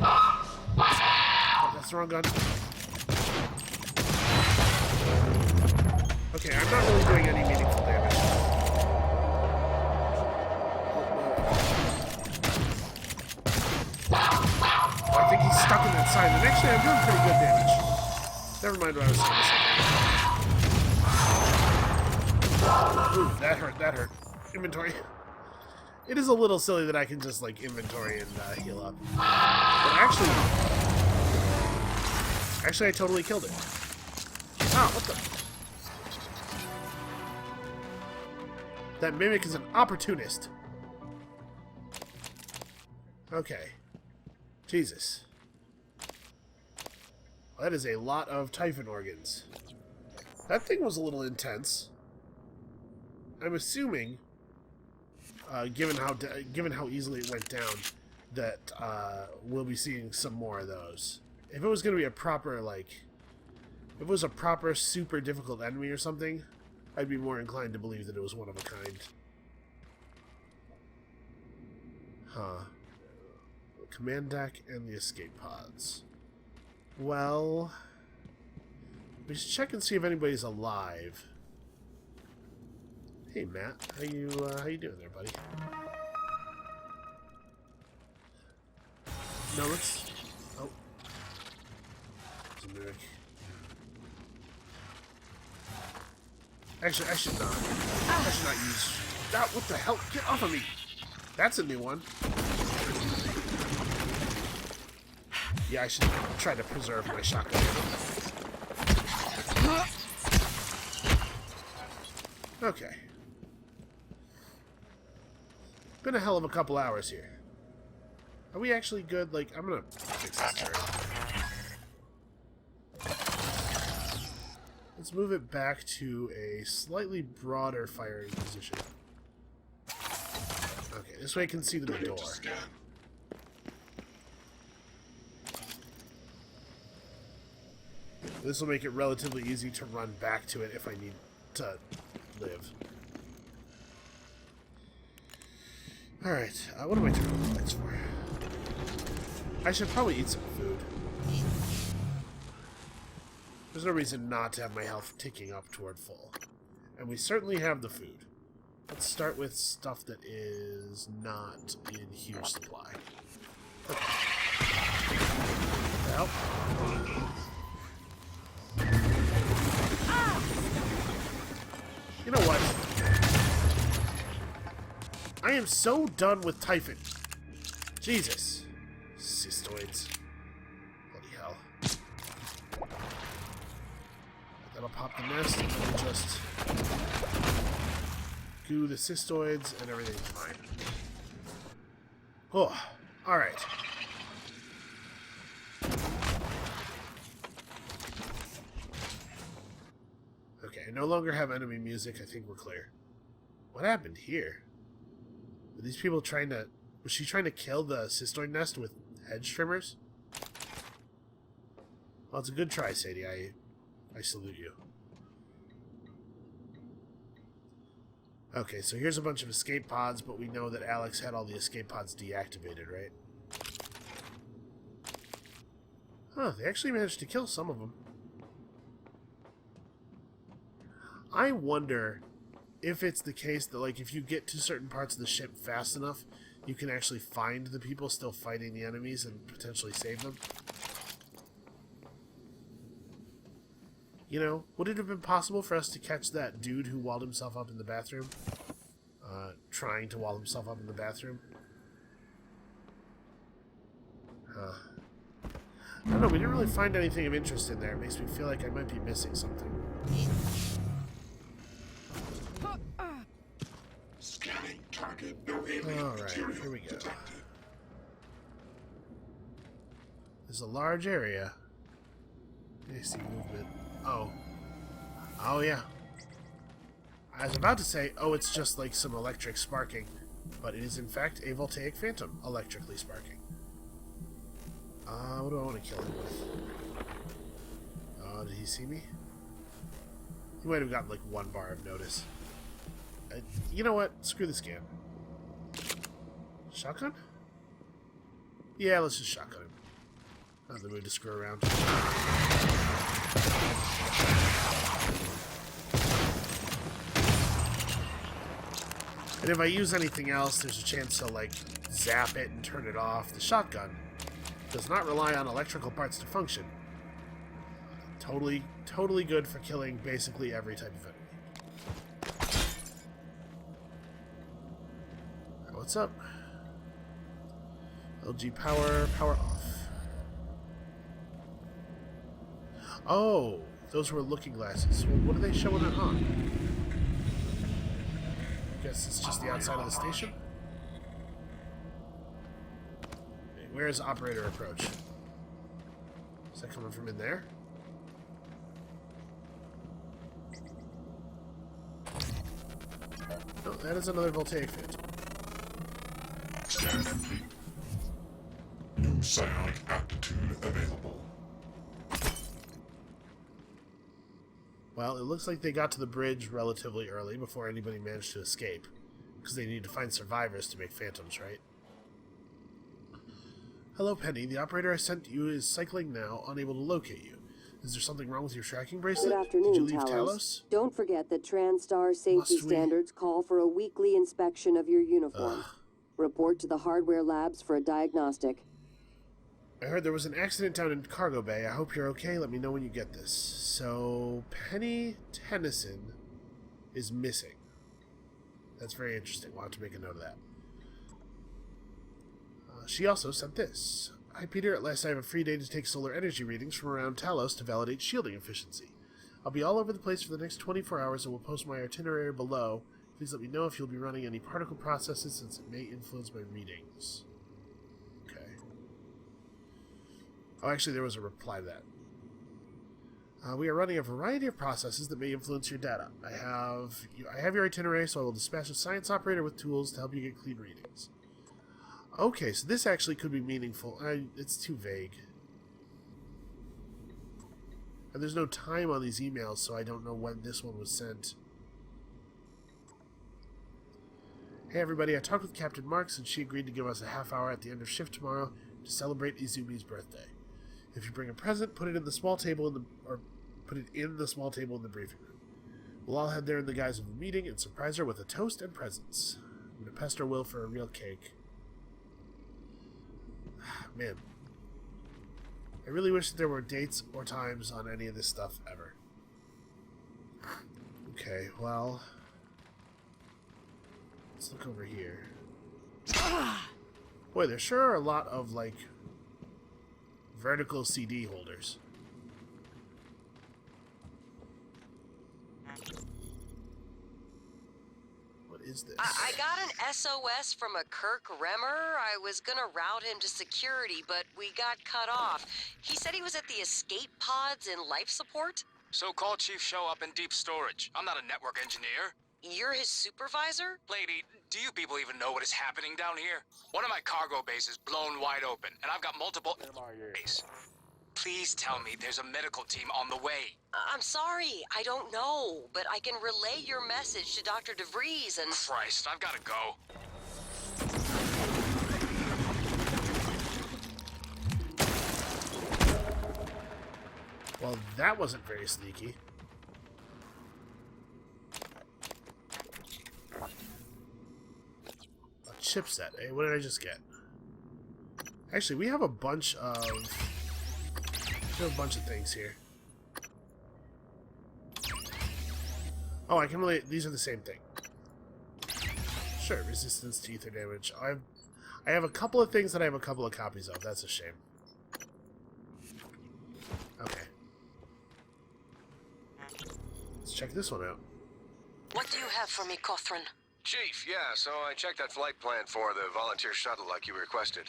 Oh, that's the wrong gun. Okay, I'm not really doing any meaningful damage. Oh, I think he's stuck in that sign, and actually I'm doing pretty good damage. Never mind what I was saying. Ooh, that hurt. Inventory. It is a little silly that I can just, like, inventory and heal up. But actually I totally killed it. Ah, what the... That mimic is an opportunist. Okay. Jesus. That is a lot of Typhon organs. That thing was a little intense. I'm assuming... given how easily it went down, that we'll be seeing some more of those. If it was going to be a proper, like... If it was a proper, super difficult enemy or something, I'd be more inclined to believe that it was one of a kind. Huh. Command deck and the escape pods. Well... We should check and see if anybody's alive. Hey Matt, how you doing there, buddy? No, let's... Oh. It's a mimic. Actually, I should not use... Ah, what the hell? Get off of me! That's a new one. Yeah, I should try to preserve my shotgun. Okay. Been a hell of a couple hours here. Are we actually good? Like, I'm gonna fix this turret. Let's move it back to a slightly broader firing position. Okay, this way I can see the door. This will make it relatively easy to run back to it if I need to live. Alright, what am I turning on the lights for? I should probably eat some food. There's no reason not to have my health ticking up toward full. And we certainly have the food. Let's start with stuff that is not in huge supply. Okay. Well. You know what? I I am so done with Typhon. Jesus. Cystoids. Bloody hell. That'll pop the nest, and then we'll just goo the cystoids, and everything's fine. Oh, alright. Okay, I no longer have enemy music. I think we're clear. What happened here? Were these people trying to... Was she trying to kill the cystoid nest with hedge trimmers? Well, it's a good try, Sadie. I salute you. Okay, so here's a bunch of escape pods, but we know that Alex had all the escape pods deactivated, right? Huh, they actually managed to kill some of them. I wonder if it's the case that, like, if you get to certain parts of the ship fast enough, you can actually find the people still fighting the enemies and potentially save them. You know, would it have been possible for us to catch that dude who walled himself up in the bathroom? Trying to wall himself up in the bathroom? Huh. I don't know, we didn't really find anything of interest in there. It makes me feel like I might be missing something. Scanning target. No alien Alright, material here we go. detected. There's a large area. I see movement. Oh. Oh, yeah. I was about to say, oh, it's just like some electric sparking. But it is, in fact, a voltaic phantom electrically sparking. What do I want to kill him with? Oh, did he see me? He might have gotten, like, 1 bar of notice. You know what? Screw the scan. Shotgun? Yeah, let's just shotgun him. Not in the mood to screw around. And if I use anything else, there's a chance to, like, zap it and turn it off. The shotgun does not rely on electrical parts to function. Totally good for killing basically every type of enemy. Right, what's up? LG power off. Oh, those were looking glasses. Well, what are they showing it on? Guess it's just the outside of the station. Okay, where is operator approach? Is that coming from in there? No, that is another voltaic phantom. Scan complete. New psionic aptitude available. Well, it looks like they got to the bridge relatively early before anybody managed to escape. Because they need to find survivors to make phantoms, right? Hello, Penny. The operator I sent you is cycling now, unable to locate you. Is there something wrong with your tracking bracelet? Good afternoon, Did you leave Talos. Talos? Don't forget that TranStar safety standards call for a weekly inspection of your uniform. Report to the hardware labs for a diagnostic. I heard there was an accident down in Cargo Bay. I hope you're okay. Let me know when you get this. So, Penny Tennyson is missing. That's very interesting. We'll have to make a note of that. She also sent this. Hi, Peter. At last I have a free day to take solar energy readings from around Talos to validate shielding efficiency. I'll be all over the place for the next 24 hours and will post my itinerary below. Please let me know if you'll be running any particle processes since it may influence my readings. Okay. Oh, actually, there was a reply to that. We are running a variety of processes that may influence your data. I have your itinerary, so I will dispatch a science operator with tools to help you get clean readings. Okay, so this actually could be meaningful. It's too vague. And there's no time on these emails, so I don't know when this one was sent. Hey everybody, I talked with Captain Marks and she agreed to give us a half hour at the end of shift tomorrow to celebrate Izumi's birthday. If you bring a present, put it in the small table in the briefing room. We'll all head there in the guise of a meeting and surprise her with a toast and presents. I'm gonna pester Will for a real cake. Man. I really wish that there were dates or times on any of this stuff ever. Okay, well... let's look over here. Boy, there sure are a lot of, like, vertical CD holders. What is this? I got an SOS from a Kirk Remmer. I was gonna route him to security, but we got cut off. He said he was at the escape pods in life support. So call Chief Show up in deep storage. I'm not a network engineer. You're his supervisor? Lady, do you people even know what is happening down here? One of my cargo bays is blown wide open, and I've got multiple bays. Please tell me there's a medical team on the way. I'm sorry, I don't know, but I can relay your message to Dr. DeVries and... Christ, I've got to go. Well, that wasn't very sneaky. A chipset, eh? What did I just get? Actually, we have a bunch of... things here. Oh, I can really... These are the same thing. Sure, resistance to ether damage. I have a couple of things that I have a couple of copies of. That's a shame. Okay. Let's check this one out. What do you have for me, Cothran? Chief, yeah, so I checked that flight plan for the volunteer shuttle like you requested.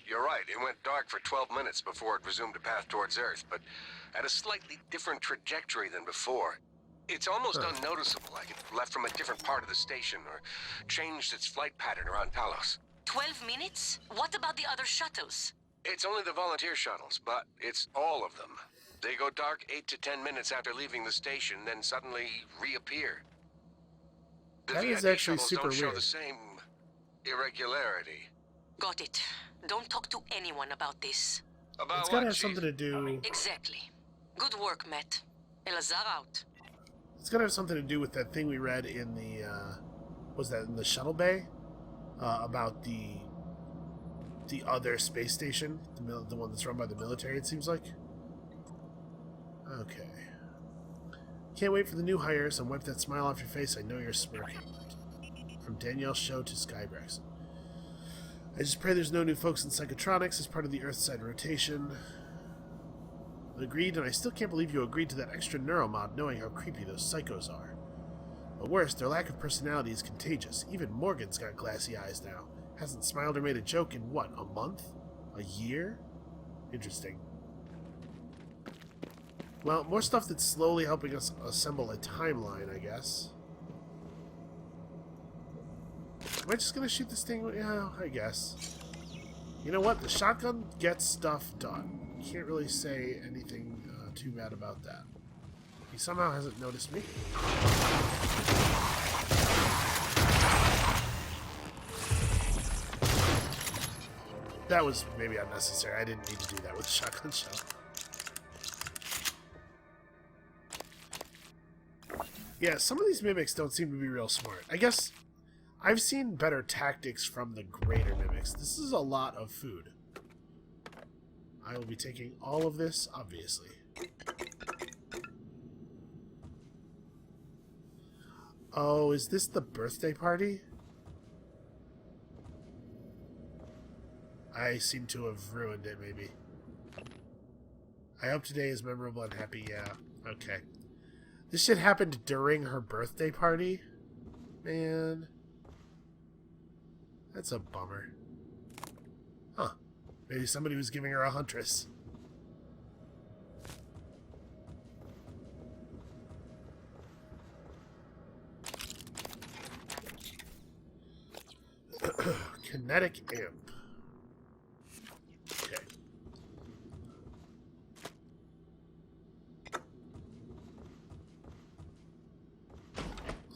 You're right, it went dark for 12 minutes before it resumed a path towards Earth, but at a slightly different trajectory than before. It's almost unnoticeable, like it left from a different part of the station or changed its flight pattern around Talos. 12 minutes? What about the other shuttles? It's only the volunteer shuttles, but it's all of them. They go dark 8 to 10 minutes after leaving the station, then suddenly reappear. The That is VIP actually shuttles super don't show weird. the same irregularity. Got it. Don't talk to anyone about this. About It's gotta what, have Chief? something to do... Exactly. Good work, Matt. Elazar out. It's gotta have something to do with that thing we read in the, was that in the shuttle bay? About the other space station? The one that's run by the military, it seems like? Okay. Can't wait for the new hires and wipe that smile off your face. I know you're smirking. From Danielle Show to Skybrex. I just pray there's no new folks in Psychotronics as part of the Earthside rotation. Agreed, and I still can't believe you agreed to that extra neuromod knowing how creepy those psychos are. But worse, their lack of personality is contagious. Even Morgan's got glassy eyes now. Hasn't smiled or made a joke in, what, a month? A year? Interesting. Well, more stuff that's slowly helping us assemble a timeline, I guess. Am I just gonna shoot this thing? Yeah, I guess. You know what? The shotgun gets stuff done. Can't really say anything too bad about that. He somehow hasn't noticed me. That was maybe unnecessary. I didn't need to do that with the shotgun shell. Yeah, some of these mimics don't seem to be real smart. I guess I've seen better tactics from the greater mimics. This is a lot of food. I will be taking all of this, obviously. Oh, is this the birthday party? I seem to have ruined it, maybe. I hope today is memorable and happy. Yeah, okay. This shit happened during her birthday party? Man. That's a bummer. Huh. Maybe somebody was giving her a huntress. Kinetic amp. Okay.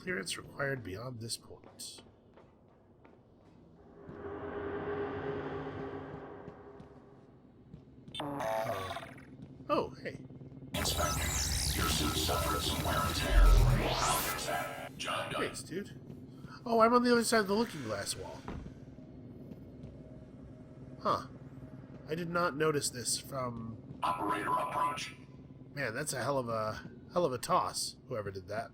Clearance required beyond this point. Oh, hey. Inspector, your suit suffered some wear and tear. How's that? Job done. Thanks, dude. Oh, I'm on the other side of the looking glass wall. Huh. I did not notice this from... Operator approach. Man, that's a hell of a toss, whoever did that.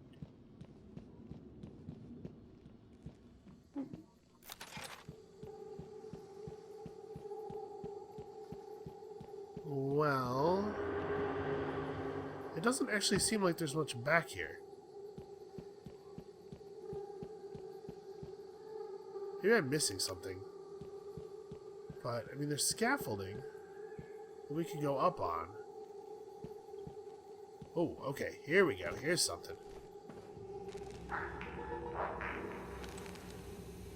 Well, it doesn't actually seem like there's much back here. Maybe I'm missing something. But, I mean, there's scaffolding that we could go up on. Oh, okay. Here we go. Here's something.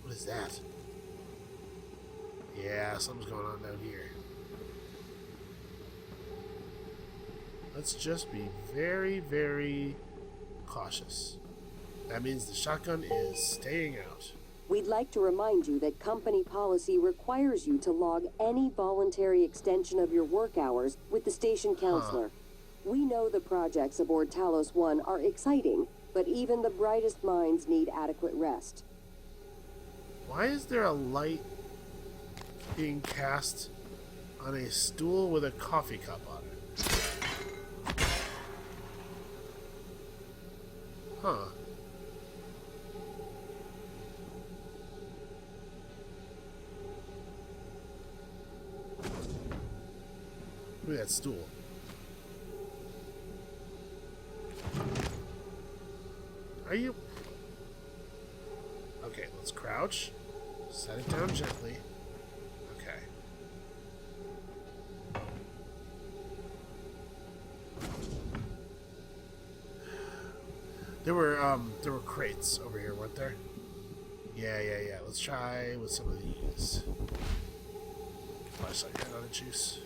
What is that? Yeah, something's going on down here. Let's just be very, very cautious. That means the shotgun is staying out. We'd like to remind you that company policy requires you to log any voluntary extension of your work hours with the station counselor. We know the projects aboard Talos 1 are exciting, but even the brightest minds need adequate rest. Why is there a light being cast on a stool with a coffee cup on it? Huh. Look at that stool. Are you... Okay, let's crouch. Set it down gently. Okay. There were crates over here, weren't there? Yeah. Let's try with some of these. Flashlight head on a juice.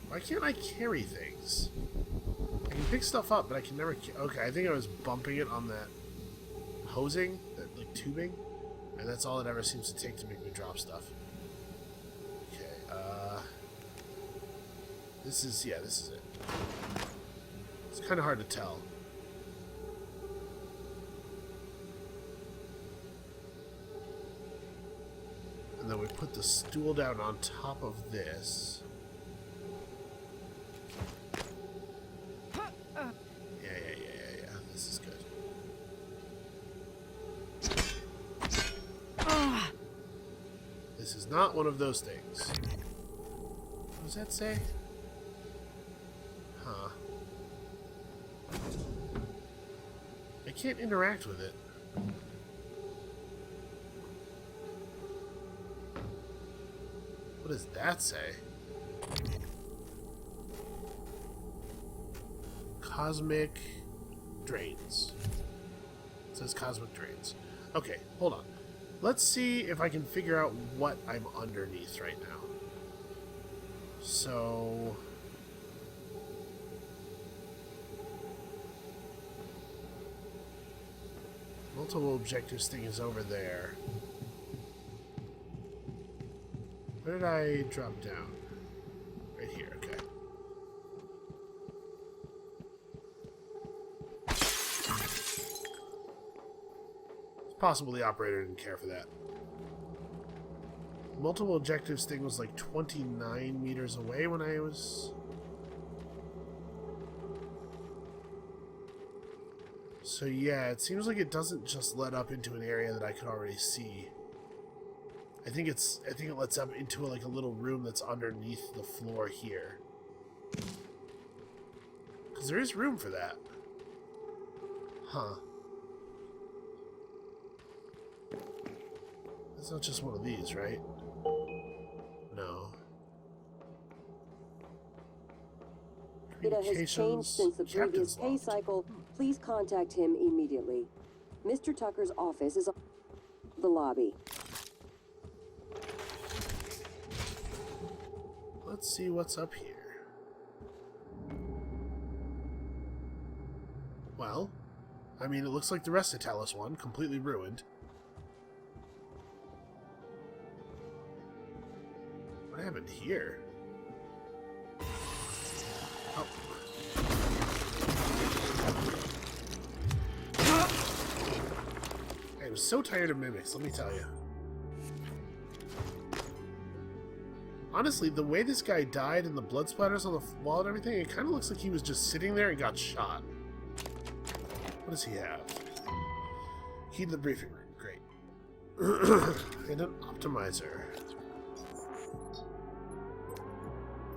Why can't I carry things? I can pick stuff up, but I can never... Okay, I think I was bumping it on that hosing, that like tubing, and that's all it ever seems to take to make me drop stuff. Okay, this is it. It's kind of hard to tell. And then we put the stool down on top of this. Yeah. This is good. This is not one of those things. What does that say? Huh. I can't interact with it. What does that say? Cosmic drains. It says cosmic drains. Okay, hold on. Let's see if I can figure out what I'm underneath right now. So... multiple objectives thing is over there. Where did I drop down? Right here, okay. It's possible the operator didn't care for that. Multiple objectives thing was like 29 meters away when I was... So yeah, it seems like it doesn't just let up into an area that I could already see. I think it lets up into like a little room that's underneath the floor here. Because there is room for that. Huh. It's not just one of these, right? No. Data has changed since the previous pay cycle. Please contact him immediately. Mr. Tucker's office is on the lobby. Let's see what's up here. Well, I mean, it looks like the rest of Talos 1, completely ruined. What happened here? Oh. I was so tired of mimics, let me tell you. Honestly, the way this guy died and the blood splatters on the wall and everything, it kind of looks like he was just sitting there and got shot. What does he have? Key to the briefing room. Great. And an optimizer.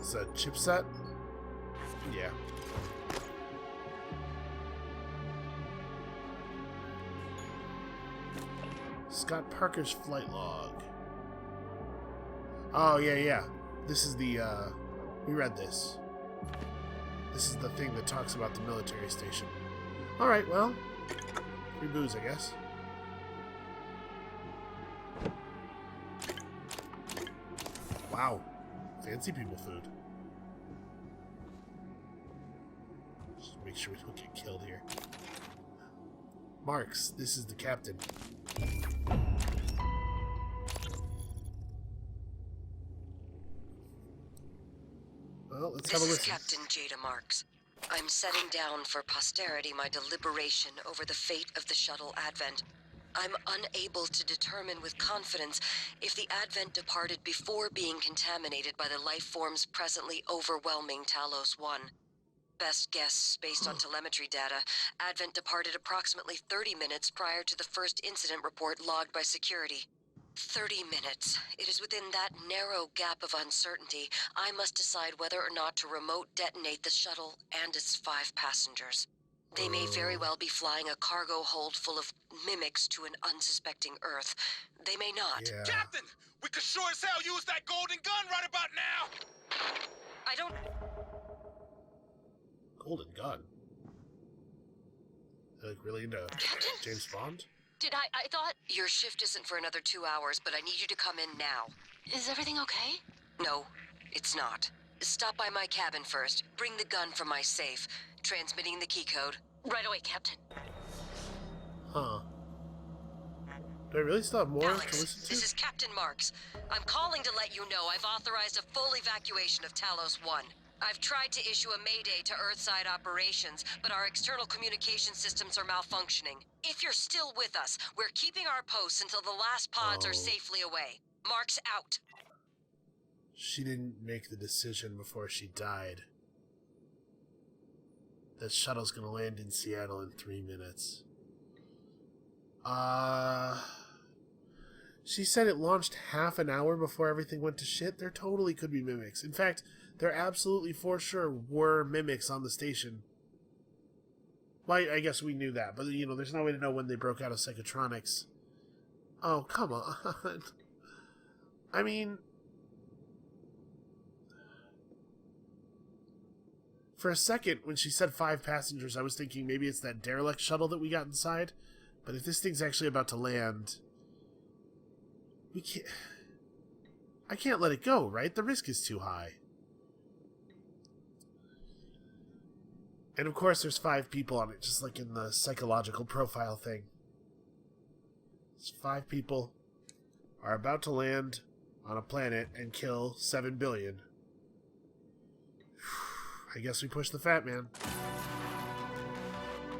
Is that a chipset? Yeah. Scott Parker's flight log. Oh, yeah. This is the, we read this. This is the thing that talks about the military station. Alright, well, free booze, I guess. Wow. Fancy people food. Just make sure we don't get killed here. Marks, this is the captain. Well, let's have a listen. This is Captain Jada Marks. I'm setting down for posterity my deliberation over the fate of the shuttle Advent. I'm unable to determine with confidence if the Advent departed before being contaminated by the life forms presently overwhelming Talos 1. Best guess, based on telemetry data, Advent departed approximately 30 minutes prior to the first incident report logged by security. 30 minutes. It is within that narrow gap of uncertainty I must decide whether or not to remote detonate the shuttle and its 5 passengers. They may very well be flying a cargo hold full of mimics to an unsuspecting Earth. They may not. Yeah. Captain! We could sure as hell use that golden gun right about now! I don't... Golden gun? They're like really into James Bond? I thought... Your shift isn't for another 2 hours, but I need you to come in now. Is everything okay? No, it's not. Stop by my cabin first. Bring the gun from my safe. Transmitting the key code. Right away, Captain. Huh. Do I really still have more Alex, to listen to? this is Captain Marks. I'm calling to let you know I've authorized a full evacuation of Talos 1. I've tried to issue a mayday to Earthside operations, but our external communication systems are malfunctioning. If you're still with us, we're keeping our posts until the last pods are safely away. Marks out. She didn't make the decision before she died. That shuttle's gonna land in Seattle in 3 minutes. She said it launched half an hour before everything went to shit. There totally could be mimics. In fact, there absolutely for sure were mimics on the station. Well, I guess we knew that, but you know, there's no way to know when they broke out of psychotronics. Oh, come on. I mean, for a second, when she said 5 passengers, I was thinking maybe it's that derelict shuttle that we got inside. But if this thing's actually about to land, we can't... I can't let it go, right? The risk is too high. And of course there's 5 people on it, just like in the psychological profile thing. These 5 people are about to land on a planet and kill 7 billion. I guess we pushed the fat man.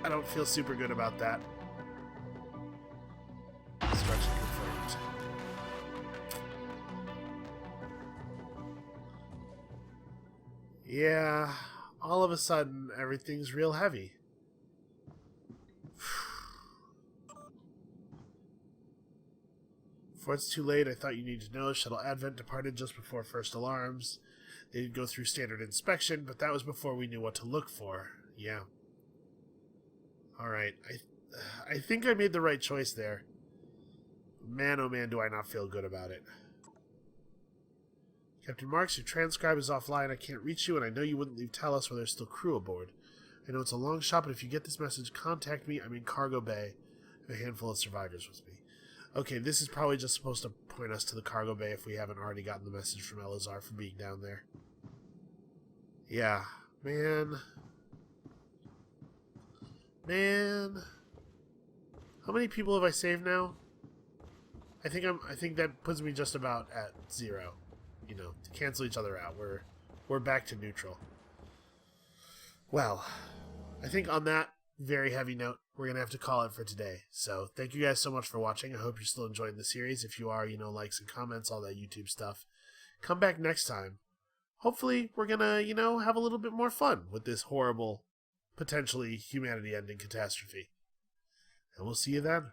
I don't feel super good about that. Destruction confirmed. Yeah, all of a sudden, everything's real heavy. Before it's too late, I thought you needed to know Shuttle Advent departed just before first alarms. They did go through standard inspection, but that was before we knew what to look for. Yeah. Alright, I think I made the right choice there. Man, oh man, do I not feel good about it. Captain Marks, your transcribe is offline. I can't reach you, and I know you wouldn't leave Talos where there's still crew aboard. I know it's a long shot, but if you get this message, contact me. I'm in Cargo Bay. I have a handful of survivors with me. Okay, this is probably just supposed to point us to the Cargo Bay if we haven't already gotten the message from Elazar from being down there. Yeah, man. Man. How many people have I saved now? I think that puts me just about at 0. You know, to cancel each other out. We're back to neutral. Well, I think on that very heavy note, we're going to have to call it for today. So, thank you guys so much for watching. I hope you're still enjoying the series. If you are, you know, likes and comments, all that YouTube stuff. Come back next time. Hopefully, we're going to, you know, have a little bit more fun with this horrible, potentially humanity-ending catastrophe. And we'll see you then.